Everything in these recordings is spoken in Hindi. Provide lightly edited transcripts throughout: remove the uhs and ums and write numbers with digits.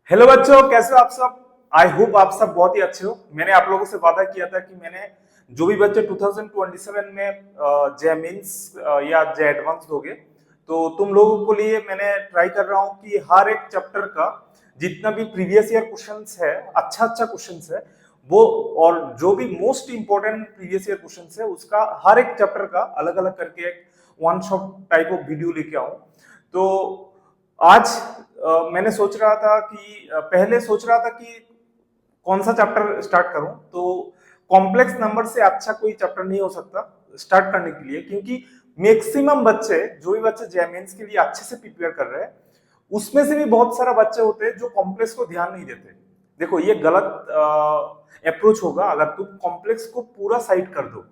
हेलो बच्चों, कैसे हो आप सब। आई होप आप सब बहुत ही अच्छे हो। मैंने आप लोगों से वादा किया था कि मैंने जो भी बच्चे 2027 में जे मीन्स या जे एडवांस दोगे, तो तुम लोगों को लिए मैंने ट्राई कर रहा हूँ कि हर एक चैप्टर का जितना भी प्रीवियस ईयर क्वेश्चंस है, अच्छा अच्छा क्वेश्चंस है वो, और जो भी most important previous year questions है उसका हर एक चैप्टर का अलग अलग करके एक one shot type of video लेके आऊं। तो आज मैंने सोच रहा था कि पहले सोच रहा था कि कौन सा चैप्टर स्टार्ट करूं, तो कॉम्प्लेक्स नंबर से अच्छा कोई चैप्टर नहीं हो सकता स्टार्ट करने के लिए, क्योंकि मैक्सिमम बच्चे, जो भी बच्चे जेएमएनस के लिए अच्छे से प्रिपेयर कर रहे हैं, उसमें से भी बहुत सारा बच्चे होते हैं जो कॉम्प्लेक्स को ध्यान नहीं देते। देखो, ये गलत अप्रोच होगा अगर तुम कॉम्प्लेक्स को पूरा साइड कर दो,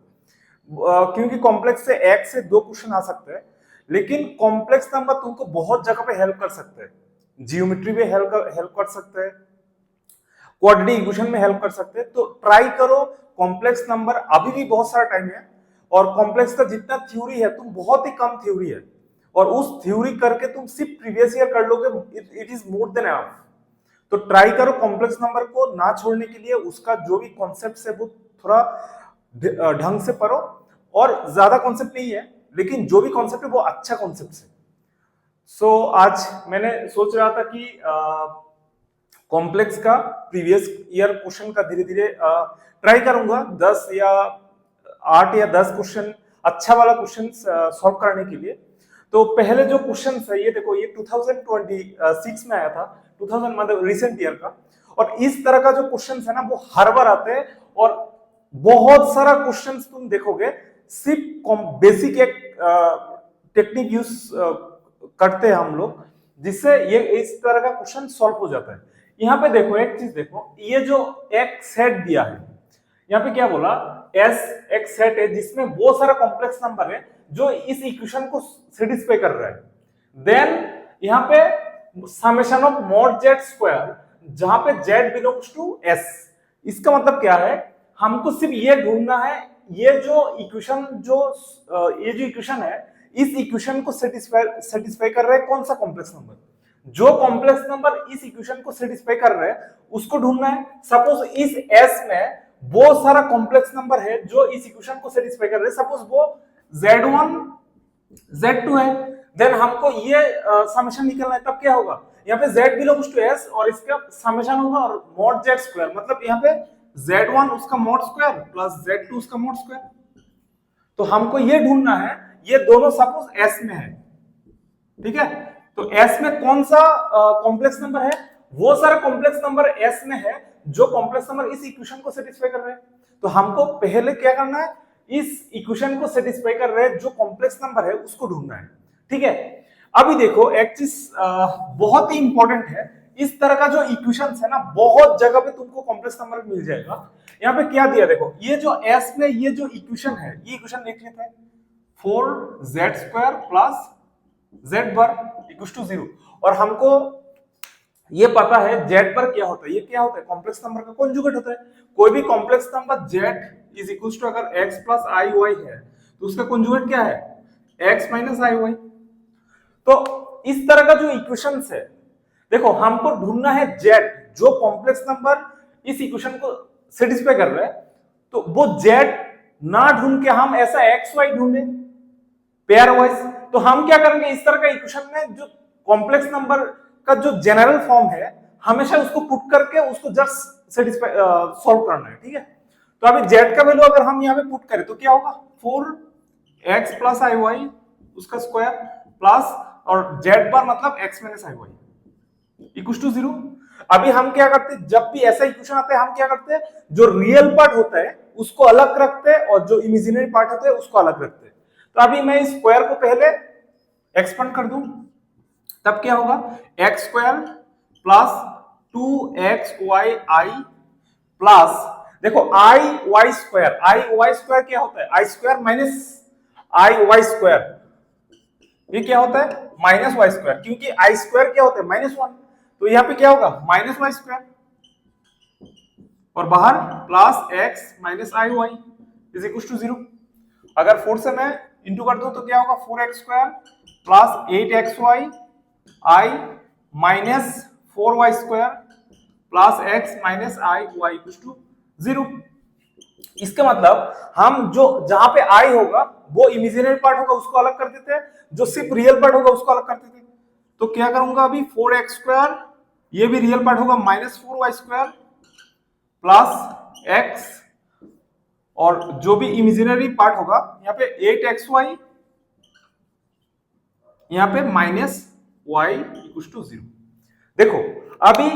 क्योंकि कॉम्प्लेक्स से एक से दो क्वेश्चन आ सकते हैं, लेकिन कॉम्प्लेक्स नंबर तुमको बहुत जगह पे हेल्प कर सकते हैं। जियोमेट्री में हेल्प कर सकते हैं, क्वाड्रेटिक इक्वेशन में हेल्प कर सकते हैं। तो ट्राई करो कॉम्प्लेक्स नंबर, अभी भी बहुत सारा टाइम है, और कॉम्प्लेक्स का जितना थ्योरी है तुम बहुत ही कम थ्योरी है, और उस थ्योरी करके तुम सिर्फ प्रीवियस ईयर कर लोगे, it is more than enough. तो ट्राई करो कॉम्प्लेक्स नंबर को ना छोड़ने के लिए, उसका जो भी कॉन्सेप्ट है वो थोड़ा ढंग से पढ़ो, और ज्यादा कॉन्सेप्ट नहीं है, लेकिन जो भी कॉन्सेप्ट है वो अच्छा कॉन्सेप्ट है। सो आज मैंने सोच रहा था कि कॉम्प्लेक्स का प्रीवियस ईयर क्वेश्चन का धीरे धीरे ट्राई करूंगा, 10 या 8 या 10 क्वेश्चन, अच्छा वाला क्वेश्चन सॉल्व करने के लिए। तो पहले जो क्वेश्चन है ये देखो, ये 2026 में आया था, 2000 मतलब रिसेंट ईयर का। और इस तरह का जो क्वेश्चन है ना वो हर बार आते हैं, और बहुत सारा क्वेश्चन तुम देखोगे सिर्फ बेसिक एक टेक्निक यूज करते हैं हम लोग, जिससे ये इस तरह का क्वेश्चन सॉल्व हो जाता है। यहाँ पे देखो, एक चीज देखो, ये जो एक सेट दिया है, यहाँ पे क्या बोला, एस एक सेट है जिसमें बहुत सारा कॉम्प्लेक्स नंबर है जो इस इक्वेशन को सेटिस्फाई कर रहा है। देन यहाँ पे summation of mod Z square, जहां पे जेड बिलोंग्स टू एस। इसका मतलब क्या है, हमको सिर्फ ये ढूंढना है, ये जो इक्वेशन है, इस इक्वेशन को सेटिस्फाई कर रहा है कौन सा कॉम्प्लेक्स नंबर। जो कॉम्प्लेक्स नंबर इस इक्वेशन को सेटिस्फाई कर रहे हैं उसको ढूंढना है। सपोज इस एस में बहुत सारा कॉम्प्लेक्स नंबर है जो इस इक्वेशन को सेटिस्फाई कर रहे हैं, सपोज वो Z1 Z2 है। देन हमको ये समेशन निकलना है, तब क्या होगा, यहाँ पे Z बिलोंग्स टू S और इसका समेशन होगा और मॉड Z स्क्वायर, मतलब यहाँ पे Z1 उसका मॉड स्क्वायर प्लस Z2 उसका मॉड स्क्वायर। तो हमको ये ढूंढना है, ये दोनों सपोज S में है, ठीक है। तो S में कौन सा कॉम्प्लेक्स नंबर है, वो सारा कॉम्प्लेक्स नंबर S में है जो कॉम्प्लेक्स नंबर इस इक्वेशन को सेटिस्फाई कर रहे हैं। तो हमको पहले क्या करना है, इस इक्वेशन को सेटिस्फाई कर रहे हैं जो कॉम्प्लेक्स नंबर है उसको ढूंढना है, ठीक है। अभी देखो, एक चीज बहुत ही इंपॉर्टेंट है, इस तरह का जो इक्वेशन है ना बहुत जगह पे तुमको कॉम्प्लेक्स नंबर मिल जाएगा। यहाँ पे क्या दिया देखो, ये जो S में ये जो इक्वेशन है, ये इक्वेशन लिख लेते हैं, 4z² plus z bar equal to 0। और हमको ये पता है z पर क्या होता है, ये क्या होता है, कॉम्प्लेक्स नंबर का कॉन्जुगेट होता है। कोई भी complex number z is equal to अगर x प्लस आई वाई है तो उसका कॉन्जुगेट क्या है, x माइनस आई वाई। तो इस तरह का जो इक्वेशंस है, देखो हमको ढूंढना है z, जो कॉम्प्लेक्स नंबर इस इक्वेशन को सेटिस्फाई कर रहा है। तो वो z ना ढूंढ के हम ऐसा x y ढूंढे पेयर वाइज, तो हम क्या करेंगे, इस तरह का इक्वेशन में जो कॉम्प्लेक्स नंबर का जो जनरल फॉर्म है हमेशा उसको पुट करके उसको जस्ट सेटिस्फाई सॉल्व करना है, ठीक है। तो अभी z का वैल्यू अगर हम यहाँ पे पुट करें तो क्या होगा, 4x प्लस आई वाई उसका स्क्वायर प्लस, और z बार मतलब x minus I Y equal to 0। अभी हम क्या करते हैं, जब भी ऐसा इक्वेशन आता है हम क्या करते हैं, जो रियल पार्ट होता है उसको अलग रखते हैं और जो इमेजिनरी पार्ट होता है उसको अलग रखते हैं। तो अभी मैं इस स्क्वायर को पहले एक्सपेंड कर दूं, तब क्या होगा, x square plus 2xy plus, देखो आई वाई स्क्वायर क्या होता है, आई स्क्वायर माइनस आई वाई स्क्वायर, ये क्या होता है माइनस वाई स्क्वायर, क्योंकि आई स्क्वायर क्या होता है -1। तो यहाँ पे क्या होगा माइनस वाई स्क्वायर, और बाहर plus X minus I Y is equal to 0। अगर 4 से मैं इंटू कर दूं तो क्या होगा, 4x square plus 8xy I minus 4y square plus X minus I Y equals to 0। इसका मतलब हम जो जहां पे आई होगा वो इमेजिनरी पार्ट होगा उसको अलग कर देते हैं, जो सिर्फ रियल पार्ट होगा उसको अलग कर देते हैं। तो क्या करूंगा अभी 4x², ये भी रियल पार्ट होगा, -4y² प्लस x, और जो भी इमेजिनरी पार्ट होगा यहाँ पे 8xy, यहाँ पे -y इक्वल्स टू 0। देखो अभी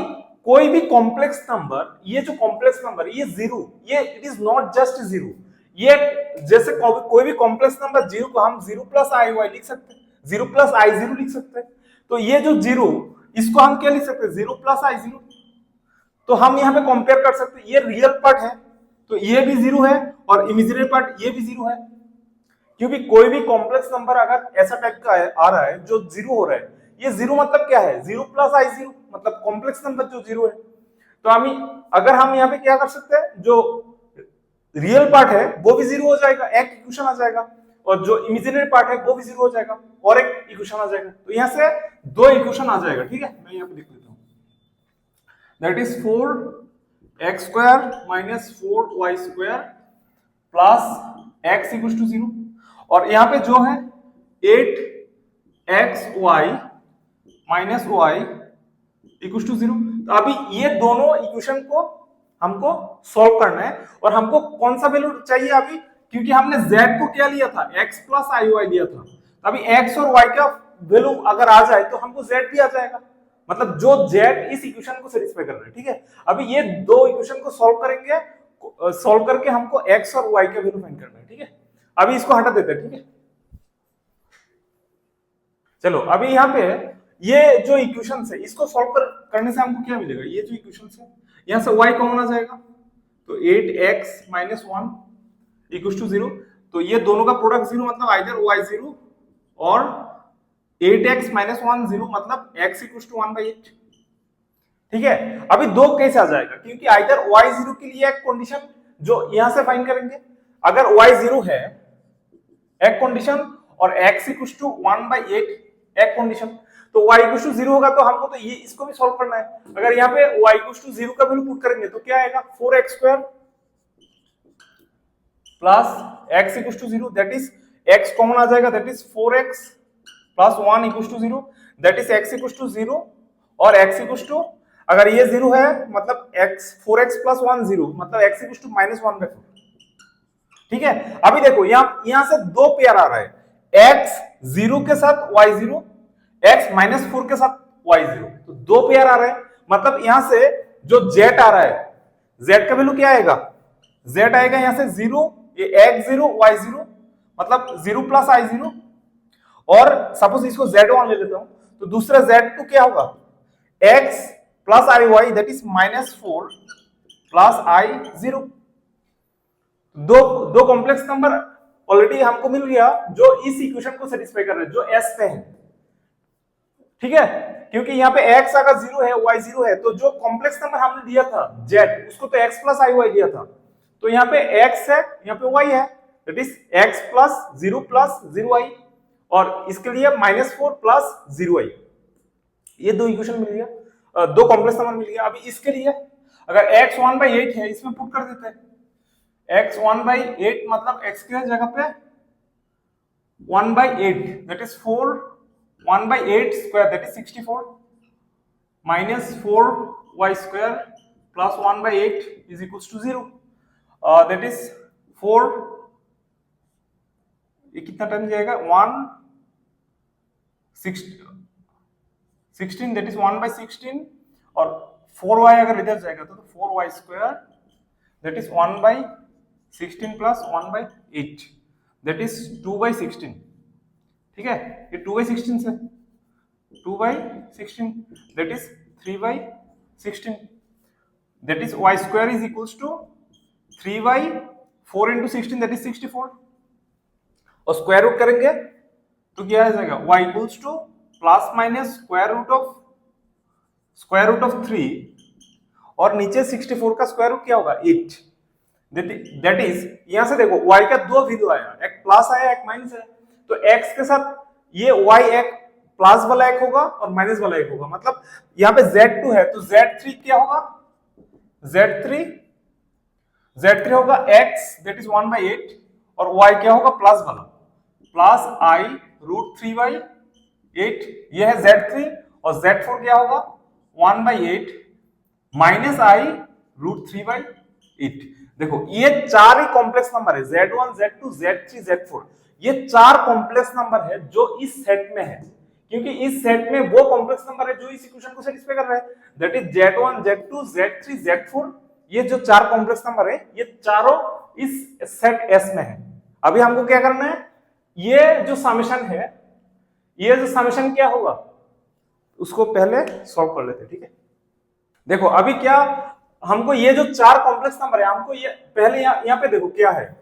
कोई भी कॉम्प्लेक्स नंबर, ये जो कॉम्प्लेक्स नंबर ये 0, ये इट इज नॉट जस्ट 0, ये जैसे कोई भी कॉम्प्लेक्स नंबर 0 को हम 0 प्लस आई वाई लिख सकते हैं, 0 प्लस आई 0 लिख सकते हैं। तो ये जो 0, इसको हम क्या लिख सकते हैं, 0 प्लस आई 0। तो हम यहाँ पे कंपेयर कर सकते हैं, ये रियल पार्ट है तो ये भी 0 है, और इमेजिनरी पार्ट ये भी 0 है, क्योंकि कोई भी कॉम्प्लेक्स नंबर अगर ऐसा टाइप का आ रहा है जो 0 हो रहा है, ये 0 मतलब क्या है, 0 प्लस आई 0, मतलब कॉम्प्लेक्स नंबर जो 0 है। तो अगर हम यहाँ पे क्या कर सकते हैं, जो रियल पार्ट है वो भी 0 हो जाएगा, एक इक्वेशन आ जाएगा, और जो इमेजिनरी पार्ट है वो भी 0 हो जाएगा और एक इक्वेशन आ जाएगा। तो यहाँ से 2 इक्वेशन आ जाएगा, ठीक है। मैं यहाँ पे लिख लेता हूँ, that is 4x² minus 4y² plus x equals to 0, और यहाँ पे जो है 8xy minus y equals to 0। तो अभी ये दोनों इक्वेशन को हमको सॉल्व करना है, और हमको कौन सा वैल्यू चाहिए अभी, क्योंकि हमने z को क्या लिया था, x प्लस आई वाई लिया था। अभी x और y का वैल्यू अगर आ जाए तो हमको z भी आ जाएगा, मतलब जो z इस इक्वेशन को सेटिस्फाई कर रहा है, ठीक है। अभी ये दो इक्वेशन को सॉल्व करेंगे, सॉल्व करके हमको x और y का वैल्यू फाइंड करना है, ठीक है। अभी इसको हटा देते हैं, ठीक है। चलो अभी यहाँ पे ये जो इक्वेशन है इसको सॉल्व करने से हमको क्या मिलेगा, ये जो इक्वेशन है यहाँ से y कॉमन आ जाएगा, तो 8x माइनस 1 इक्वल्स टू 0। तो ये दोनों का प्रोडक्ट 0, मतलब आइदर y 0 और 8x माइनस 1 0, मतलब x इक्वल्स टू 1/8, ठीक है। अभी दो केस आ जाएगा, क्योंकि आइदर y 0 के लिए एक कंडीशन जो यहां से फाइंड करेंगे, अगर y 0 है एक कंडीशन और x इक्वल्स टू 1/8 एक कंडीशन, तो y इक्वल्स टू 0 होगा, तो हमको तो ये इसको भी सॉल्व करना है। अगर यहाँ पे y इक्वल्स टू 0 का वैल्यू पुट करेंगे तो क्या आएगा, 4x² plus x equals to 0, that is x common आ जाएगा, that is 4x plus 1 equals to 0, that is x equals to 0, और x इक्वल्स टू, अगर ये 0 है मतलब x 4x प्लस 1 0, मतलब x इक्वल्स टू -1/4, ठीक है। अभी देखो यहां से दो पेयर आ रहा है, x 0 के साथ y 0, x -4 के साथ y 0, तो दो पेयर आ रहे हैं, मतलब यहां से जो z आ रहा है, z का वैल्यू क्या आएगा, z आएगा यहां से 0, ये x 0 y 0, मतलब 0 प्लस i 0, और सपोज इसको z1 ले लेता हूं, तो दूसरा z2 क्या होगा, x plus I Y, that is -4 plus i 0। दो कॉम्प्लेक्स नंबर ऑलरेडी हमको मिल गया जो इस इक्वेशन को सेटिस्फाई कर रहे हैं, जो s पे है, ठीक है। क्योंकि यहाँ पे x अगर 0 है y 0 है, तो जो कॉम्प्लेक्स नंबर हमने दिया था z, उसको तो x प्लस आई वाई दिया था, तो यहाँ पे x है, यहाँ पे y है, that is x plus 0 plus 0i, और इसके लिए -4 प्लस 0i। ये दो इक्वेशन मिल गया, दो कॉम्प्लेक्स नंबर मिल गया। अभी इसके लिए अगर x 1/8 है, इसमें पुट कर देते हैं, x 1/8 मतलब x के जगह पे 1/8, that is 4, 1/8 square that is 64, minus 4y² plus 1/8 is equals to 0, that is 4, ये कितना टाइम जाएगा, 16 दैट इज 1/16, और 4y अगर इधर जाएगा तो 4y² that is 1/16 plus 1/8 that is 2/16, ठीक है। ये 2/16 से 2/16 that is 3/16, that is y² is equals to 3/4 into 16 that is 64, और स्क्वायर रूट करेंगे तो क्या आ जाएगा, y equals to plus minus square root of 3, और नीचे 64 का स्क्वायर रूट क्या होगा, 8, दैट इज, यहां से देखो y का दो वैल्यू आया, एक प्लस आया एक माइनस है, तो x के साथ ये y एक प्लस वाला एक होगा और माइनस वाला एक होगा, मतलब यहाँ पे z2 है तो z3 क्या होगा, Z3 होगा x दैट इज 1/8 और y क्या होगा प्लस वाला प्लस I √3/8 ये है Z3 और Z4 क्या होगा 1/8 माइनस I √3/8। देखो ये चार ही कॉम्प्लेक्स नंबर है Z1 Z2 Z3 Z4 ये चार कॉम्प्लेक्स नंबर है जो इस सेट में है क्योंकि इस सेट में वो कॉम्प्लेक्स नंबर है जो इस इक्वेशन को सेटिस्फाई कर रहा है that is Z1 Z2 Z3 Z4 ये जो चार कॉम्प्लेक्स नंबर है ये चारों इस सेट S में है। अभी हमको क्या करना है ये जो समेशन है ये जो समेशन क्या होगा उसको पहले सॉल्व कर लेते हैं ठीक है। देखो अभी क्या हमको ये जो चार कॉम्प्लेक्स नंबर है हमको ये पहले यहाँ पे देखो क्या है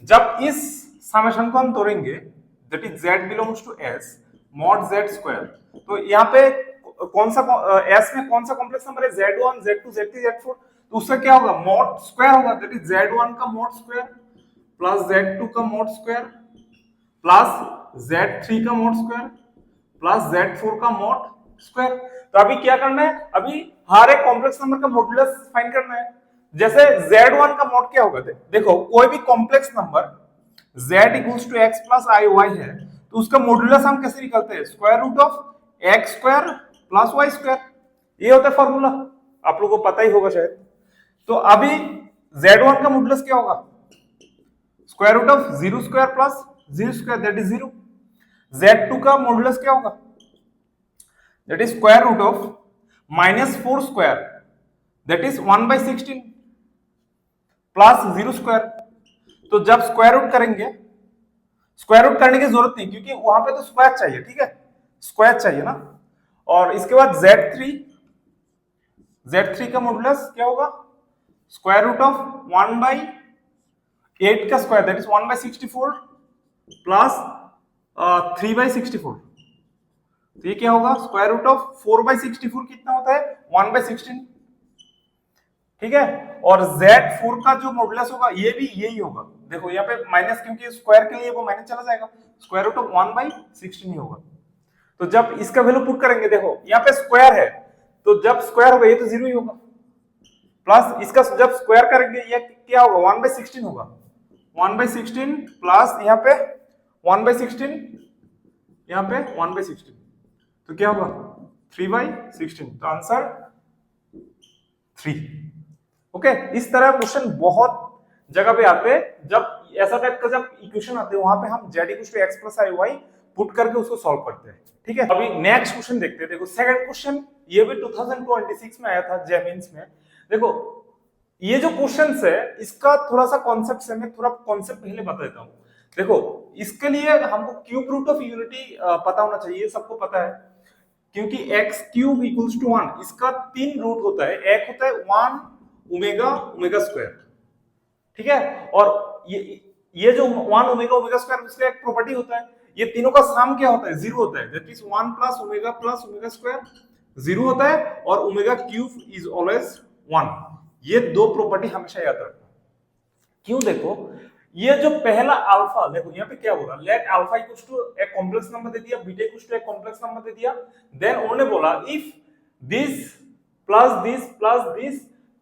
जब इस समेशन को हम तोड़ेंगे that is z belongs to s mod z square तो यहाँ पे कौन सा s में कौन सा कॉम्प्लेक्स नंबर है z1 z2 z3 z4 तो उससे क्या होगा mod स्क्वायर होगा दैट इज z1 का mod स्क्वायर प्लस z2 का mod स्क्वायर प्लस z3 का mod स्क्वायर प्लस z4 का mod स्क्वायर। तो अभी क्या करना है अभी हर एक कॉम्प्लेक्स नंबर का मॉडुलस फाइंड करना है जैसे z1 का mod क्या होगा देखो कोई भी complex number z equals to x plus I Y है तो उसका मॉडुलस हम कैसे निकालते हैं square root of x square plus y square ये होता है फॉर्मूला आप लोगों को पता ही होगा शायद। तो अभी z1 का मॉडुलस क्या होगा square root of 0 square plus 0 square that is 0। z2 का मॉडुलस क्या होगा that is square root of minus 4 square that is 1/16 plus 0 square। तो जब स्क्वायर रूट करेंगे स्क्वायर रूट करने की जरूरत नहीं क्योंकि वहां पे तो स्क्वायर चाहिए ठीक है स्क्वायर चाहिए ना। और इसके बाद Z3 का मॉडुलस क्या होगा स्क्वायर रूट ऑफ 1/8 का स्क्वायर दैट इज 1/64 प्लस 3/64 तो ये क्या होगा स्क्वायर रूट ऑफ 4/64 कितना होता है 1/16 ठीक है। और Z4 का जो मॉडुलस होगा ये भी यही होगा देखो यहाँ पे माइनस क्योंकि स्क्वायर के लिए वो माइनस चला जाएगा स्क्वायर रूट ऑफ 1/16 ही होगा। तो जब इसका वैल्यू पुट करेंगे देखो यहाँ पे स्क्वायर है तो जब स्क्वायर होगा ये तो 0 ही होगा प्लस इसका जब स्क्वायर करेंगे ये क्या होगा 1/16 होगा 1/16 प्लस यहाँ पे 1/16 यहाँ पे 1/16 तो क्या होगा 3/16 तो आंसर 3। ओके इस तरह क्वेश्चन बहुत जगह पे आते हैं जब ऐसा टाइप का जब इक्वेशन आते हैं वहां पे हम z equals to x plus I Y put करके उसको सॉल्व करते हैं ठीक है। अभी नेक्स्ट क्वेश्चन देखते हैं देखो सेकंड क्वेश्चन ये भी 2026 में आया था जेमिन्स में। देखो ये जो क्वेश्चंस है इसका थोड़ा सा कॉन्सेप्ट से मैं थोड़ा कॉन्सेप्ट पहले बता देता हूँ। देखो इसके लिए हमको क्यूब रूट ऑफ यूनिटी पता होना चाहिए सबको पता है क्योंकि x क्यूब इक्वल्स टू 1 इसका 3 रूट होता है एक होता है 1 ओमेगा ओमेगा स्क्वायर ठीक है और ये जो 1 ओमेगा ओमेगा स्क्वायर उसका एक प्रॉपर्टी होता है ये तीनों का सम क्या होता है 0 होता है that is 1 plus omega square 0 होता है और ओमेगा क्यूब इज ऑलवेज 1 ये दो प्रॉपर्टी हमेशा याद रखना। क्यों देखो ये जो पहला अल्फा देखो यहाँ पे क्या होगा लेट अल्फा इक्वल्स टू एक कॉम्प्लेक्स नंबर दे दिया बीटा इक्वल्स टू एक कॉम्प्लेक्स नंबर दे दिया देन उन्होंने बोला if this plus this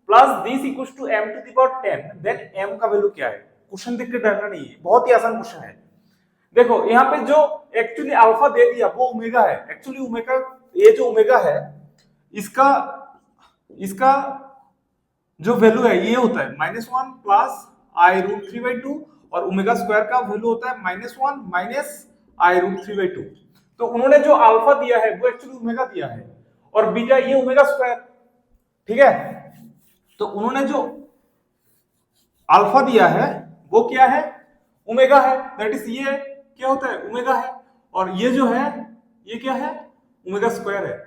plus this equals to m to the power 10 then m का वैल्यू क्या है। क्वेश्चन देख के डरना नहीं है बहुत ही आसान क्वेश्चन है। देखो यहाँ पे जो एक्चुअली अल्फा दे दिया वो ओमेगा है एक्चुअली ओमेगा ये जो ओमेगा है इसका जो वैल्यू है ये होता है -1 प्लस आई रूट 3/2 और ओमेगा स्क्वायर का वैल्यू होता है -1 माइनस आई रूट 3/2। तो उन्होंने जो अल्फा दिया है वो एक्चुअली ओमेगा दिया है और बीटा ये ओमेगा स्क्वायर ठीक है। तो उन्होंने जो अल्फा दिया है वो क्या है ओमेगा है दैट इज ये क्या होता है ओमेगा है और ये जो है ये क्या है ओमेगा स्क्वायर है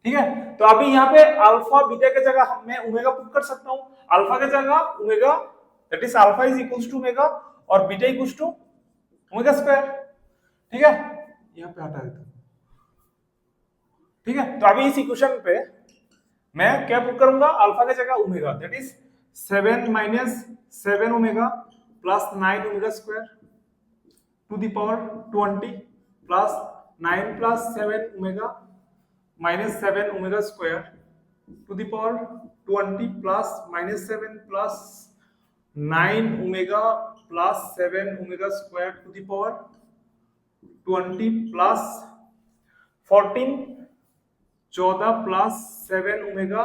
ठीक है। तो अभी यहाँ पे अल्फा बीटा के जगह मैं ओमेगा पुट कर सकता हूँ अल्फा के जगह omega that is alpha is equals to omega और beta equals to omega square ठीक है यहाँ पे हटा देता हूँ ठीक है। तो अभी इस इक्वेशन पे मैं क्या पुट करूंगा अल्फा के जगह omega that is 7 minus 7 omega plus 9 omega square to the power 20 plus 9 plus 7 omega minus 7 omega square to the power 20 plus -7 plus 9 omega plus 7 omega square to the power 20 plus 14 14 plus 7 omega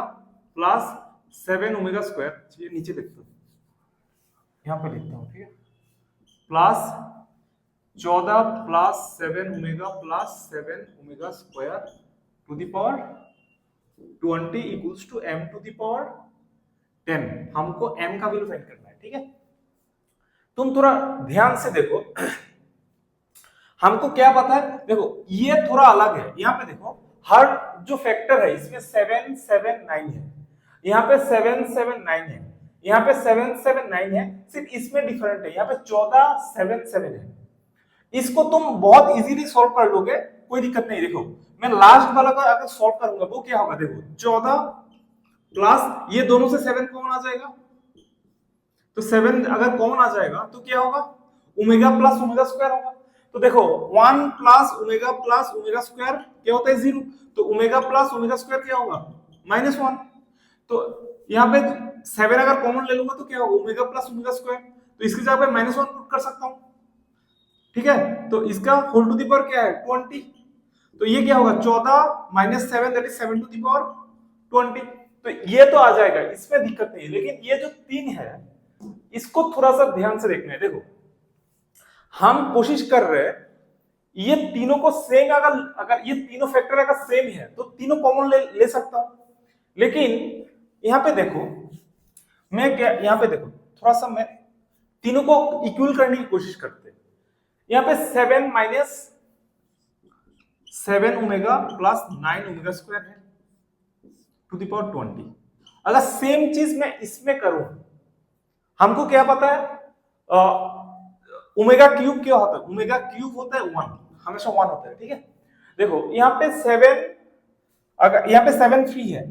plus 7 omega square, ये नीचे लिखता हूं, यहां पे लिखता हूं, ठीक है, plus 14 plus 7 omega plus 7 omega square to the power 20 equals to m to the power 10। हमको m का वैल्यू फाइंड करना है, ठीक है। तुम थोड़ा ध्यान से देखो, हमको क्या पता है, देखो ये थोड़ा अलग है, यहाँ पे देखो हर जो फैक्टर है इसमें 7 7 9 है, यहाँ पे 7 7 9 है, यहाँ पे 7 7 9 है, सिर्फ इसमें डिफरेंट है, यहाँ पे 14 7 7 है। इसको तुम बहुत इजीली सॉल्व कर लोगे, कोई दिक्कत नहीं। देखो मैं लास्ट वाला का अगर सॉल्व करूंगा वो क्या होगा, देखो 14 प्लस ये दोनों से 7 कॉमन आ जाएगा, तो 7 अगर कॉमन आ जाएगा तो क्या होगा, ओमेगा प्लस ओमेगा स्क्वायर होगा। तो देखो 1 प्लस ओमेगा स्क्वायर क्या होता है 0, तो ओमेगा प्लस ओमेगा स्क्वायर क्या होगा -1। तो यहाँ पे 7 अगर कॉमन ले लूंगा तो क्या होगा, ओमेगा प्लस ओमेगा स्क्वायर, तो इसकी जगह पे -1 पुट कर सकता हूँ, ठीक है। तो इसका होल टू द पावर क्या है 20, तो ये क्या होगा 14 minus 7 that is 7 to the power 20। तो ये तो आ जाएगा, इसमें दिक्कत नहीं है, लेकिन ये जो 3 है इसको थोड़ा सा ध्यान से देखना है। देखो हम कोशिश कर रहे हैं ये तीनों को सेम, अगर ये तीनों फैक्टर अगर सेम है तो तीनों कॉमन ले सकता हूं, लेकिन यहां पे देखो मैं क्या, यहां पे देखो थोड़ा सा मैं तीनों को इक्वल करने की कोशिश करते हैं। यहां पे 7 minus 7 omega plus 9 omega square है टू द पावर 20। अगर सेम चीज मैं इसमें करूं, हमको क्या पता है ओमेगा क्यूब क्या होता है, ओमेगा क्यूब होता है 1, हमेशा 1 होता है, ठीक है। देखो यहाँ पे 7, अगर यहाँ पे 7 फ्री है,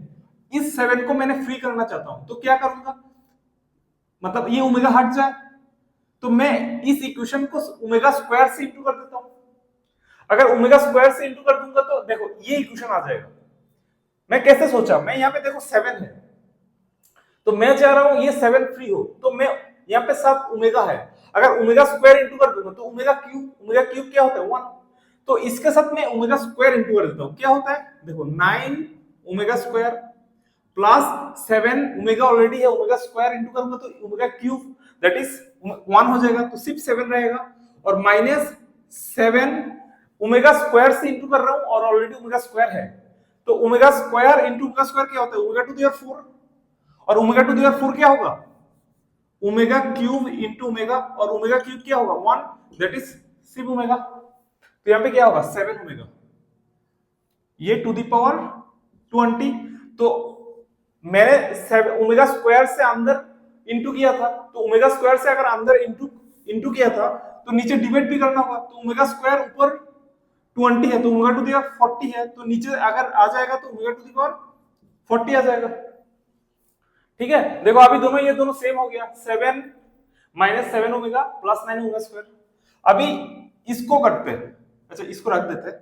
इस 7 को मैंने फ्री करना चाहता हूं तो क्या करूंगा, मतलब ये ओमेगा हट जाए तो मैं इस इक्वेशन को ओमेगा स्क्वायर से इंटू कर देता हूं। अगर ओमेगा स्क्वायर से इंटू कर दूंगा तो देखो ये इक्वेशन आ जाएगा। मैं कैसे सोचा, मैं यहाँ पे देखो 7 है तो मैं चाह रहा हूं ये 7 फ्री हो, तो मैं यहाँ पे साथ ओमेगा है, अगर ओमेगा स्क्वायर इंटू कर दूंगा तो ओमेगा क्यूब क्या होता है 1, तो इसके साथ मैं ओमेगा स्क्वायर इंटू कर देता हूं, क्या होता है देखो 9 omega square plus 7 omega already है, ओमेगा स्क्वायर इंटू करूंगा तो ओमेगा क्यूब दैट इज 1 हो जाएगा, तो सिर्फ 7 रहेगा, और माइनस 7 ओमेगा स्क्वायर से इंटू कर रहा हूं और ऑलरेडी ओमेगा स्क्वायर है, तो omega square into omega square क्या होता है ओमेगा टू द पावर 4, और ओमेगा टू द पावर 4 क्या होगा ओमेगा क्यूब इंटू ओमेगा, और ओमेगा क्यूब क्या होगा 1 दैट इज सिर्फ ओमेगा, तो यहाँ पे क्या होगा 7 ओमेगा, ये टू द पावर 20। तो मैंने ओमेगा स्क्वायर से अंदर इंटू किया था, तो ओमेगा स्क्वायर से अगर अंदर इंटू किया था तो नीचे डिवाइड भी करना होगा, तो ओमेगा स्क्वायर ऊपर 20 है तो ओमेगा टू द पावर 40 है, तो नीचे अगर आ जाएगा तो ओमेगा टू द पावर 40 आ जाएगा, ठीक है। देखो अभी दोनों ये दोनों सेम हो गया, 7 minus 7 omega plus 9 omega square. अभी इसको करते हैं, अच्छा इसको रख देते हैं,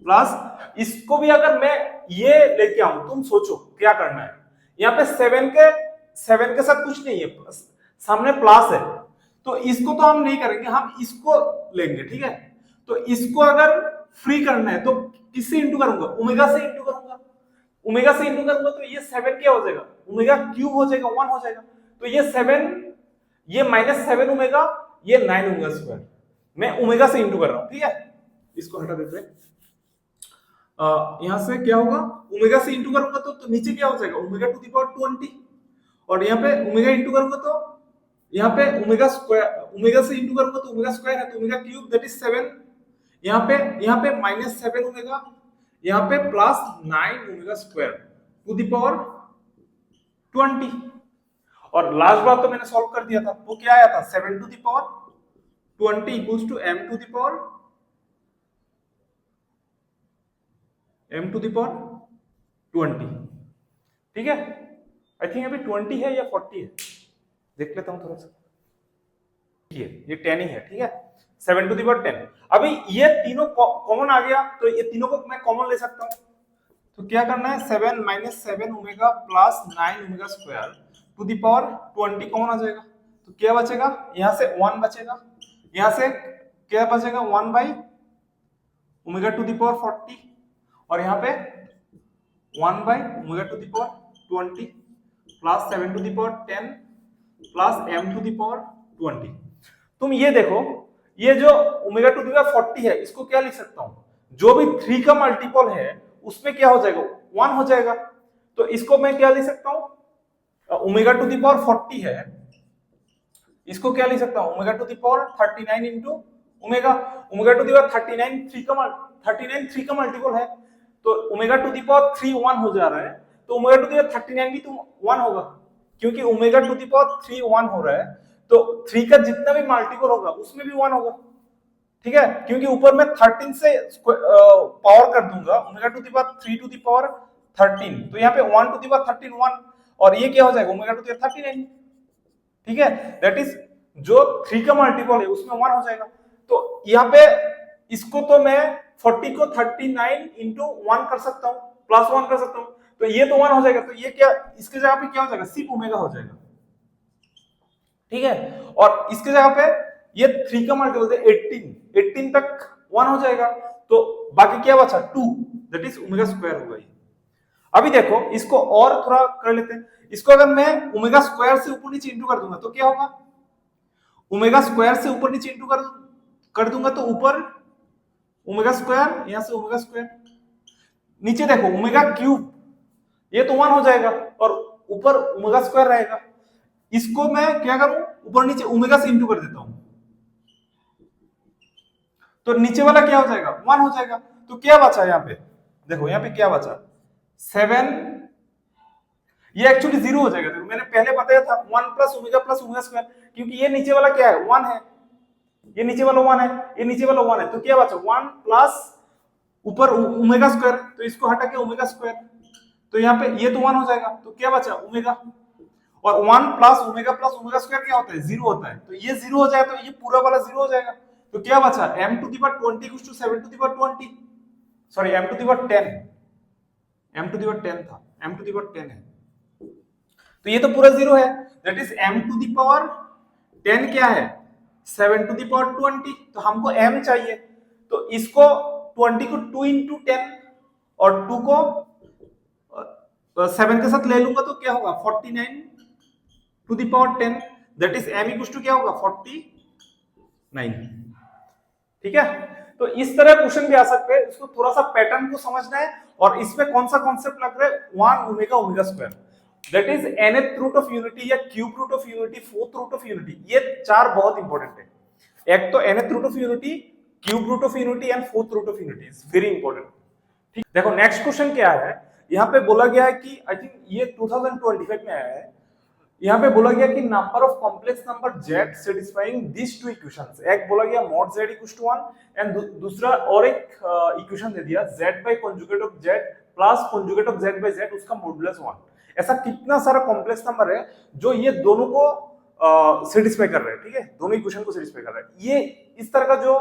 प्लस इसको भी अगर मैं ये लेके आऊं, तुम सोचो क्या करना है, यहाँ पे 7 के साथ कुछ नहीं है, सामने प्लस है, तो इसको तो हम नहीं करेंगे, हम इसको लेंगे, ठीक है। तो इसको अगर फ्री करना है तो किससे इंटू करूंगा, ओमेगा से इंटू करूंगा, ओमेगा से इंटू करूंगा तो ये 7 क्या हो जाएगा ओमेगा क्यूब हो जाएगा 1 हो जाएगा, तो ये 7 ये माइनस 7 ओमेगा ये 9 ओमेगा स्क्वायर, मैं ओमेगा से इंटू कर रहा हूं, ठीक है। इसको हटा देते हैं, यहां से क्या होगा ओमेगा से इंटू करूंगा तो नीचे क्या हो जाएगा ओमेगा टू द पावर 20, और यहाँ पे ओमेगा इंटू करूंगा तो यहाँ पे ओमेगा स्क्वायर, ओमेगा से इंटू करूंगा तो ओमेगा स्क्वायर है तो ओमेगा क्यूब दैट इज 7, यहाँ पे माइनस 7 ओमेगा, यहाँ पे plus 9 omega square to the power 20, और लास्ट बार तो मैंने सॉल्व कर दिया था, वो क्या आया था 7 to the power 20 equals to m to the power 20, ठीक है। आई थिंक अभी 20 है या 40 है, देख लेता हूं थोड़ा सा, ये 10 ही है, ठीक है, 7 टू द पावर 10। अभी ये तीनों कॉमन आ गया तो ये तीनों को मैं कॉमन ले सकता हूं, तो क्या करना है, 7 minus 7 omega plus 9 omega square to the power 20 कौन आ जाएगा, तो क्या बचेगा, यहां से 1 बचेगा, यहां से क्या बचेगा 1 by omega to the power 40 और यहाँ पे 1 by omega to the power 20 plus 7 to the power 10 plus m to the power 20। तुम ये देखो, ये जो ओमेगा टू द पावर 40 है इसको क्या लिख सकता हूं, जो भी 3 का मल्टीपल है उसमें क्या हो जाएगा 1 हो जाएगा, तो इसको मैं क्या लिख सकता हूं, ओमेगा टू द पावर 40 है, इसको क्या लिख सकता हूं omega to the power 39 into omega, omega to the power 39 3 का मल्टीपल है, तो ओमेगा टू द पावर 3 1 हो जा रहा है, तो ओमेगा टू द पावर 39 भी तो 1 होगा, क्योंकि ओमेगा टू द पावर 3 1 हो रहा है, तो 3 का जितना भी मल्टीपल होगा उसमें भी 1 होगा, ठीक है, क्योंकि ऊपर मैं 13 से पावर कर दूंगा omega to the power 3 to the power 13, तो यहाँ पे 1 टू द पावर 13 1 और ये क्या हो जाएगा ओमेगा टू द पावर 39, ठीक है, दैट इज जो 3 का मल्टीपल है उसमें 1 हो जाएगा, तो यहाँ पे इसको तो मैं 40 को 39 इंटू 1 कर सकता हूँ, प्लस 1 कर सकता हूँ, तो ये तो 1 हो जाएगा, तो ये क्या इसके जगह पे क्या हो जाएगा सिर्फ ओमेगा हो जाएगा, ठीक है, और इसके जगह पे ये 3 का मल्टीपल है 18 तक 1 हो जाएगा, तो बाकी क्या बचा 2, दैट इज ओमेगा स्क्वायर होगा ये। अभी देखो इसको और थोड़ा कर लेते हैं, इसको अगर मैं ओमेगा स्क्वायर से ऊपर नीचे इंटू कर दूंगा तो क्या होगा, ओमेगा स्क्वायर से ऊपर नीचे इंटू कर दूंगा तो ऊपर ओमेगा स्क्वायर, यहां से ओमेगा स्क्वायर, नीचे देखो ओमेगा क्यूब, ये तो 1 हो जाएगा और ऊपर ओमेगा स्क्वायर रहेगा, इसको मैं क्या करूं ऊपर नीचे ओमेगा से इंटू कर देता हूं, तो नीचे वाला क्या हो जाएगा 1 हो जाएगा, तो क्या बचा यहाँ पे, देखो यहाँ पे क्या बचा 7, ये एक्चुअली 0 हो जाएगा, देखो मैंने पहले बताया था 1 प्लस ओमेगा स्क्वायर, क्योंकि ये नीचे वाला क्या है 1 है, ये नीचे वाला 1 है, ये नीचे वाला 1 है, तो क्या बचा 1 प्लस ऊपर ओमेगा स्क्वायर, तो इसको हटा के ओमेगा स्क्वायर, तो यहाँ पे ये तो 1 हो जाएगा, तो क्या बचा ओमेगा, और 1 प्लस ओमेगा स्क्वायर क्या होता है 0 होता है, तो ये 0 हो जाए तो ये पूरा वाला 0 हो जाएगा, तो क्या बचा m to the power 20 equals to 7 to the power 20, sorry m to the power 10, m to the power 10 था, m टू द पावर 10 है, तो ये तो पूरा 0 है, that is m to the power 10 क्या है 7 टू द पावर 20, तो हमको m चाहिए, तो इसको 20 को 2 इंटू 10 और 2 को 7 के साथ ले लूंगा तो क्या होगा 49 to the power 10, that is m equals to क्या होगा 49, ठीक है, तो इस तरह क्वेश्चन भी आ सकते हैं, इसको थोड़ा सा पैटर्न को समझना है, और इसमें कौन सा कॉन्सेप्ट लग रहा है 1 omega square, that is nth root of unity या cube root of unity, fourth root of unity, ये 4 बहुत इंपॉर्टेंट है, एक तो nth root of unity, cube root of unity and fourth root of unity is very important, ठीक, देखो नेक्स्ट क्वेश्चन क्या है, यहाँ पे बोला गया है कि आई थिंक ये 2025 में आया है, यहाँ पे बोला गया कि number of complex number z satisfying this two equations, एक बोला गया mod z equals to 1 and दूसरा और एक इक्वेशन दे दिया z by conjugate of z plus conjugate of z by z उसका मॉडुलस 1, ऐसा कितना सारा कॉम्प्लेक्स नंबर है जो ये दोनों को सेटिस्फाई कर रहे हैं, ठीक है, दोनों इक्वेशन को सेटिस्फाई कर रहे हैं, ये इस तरह का जो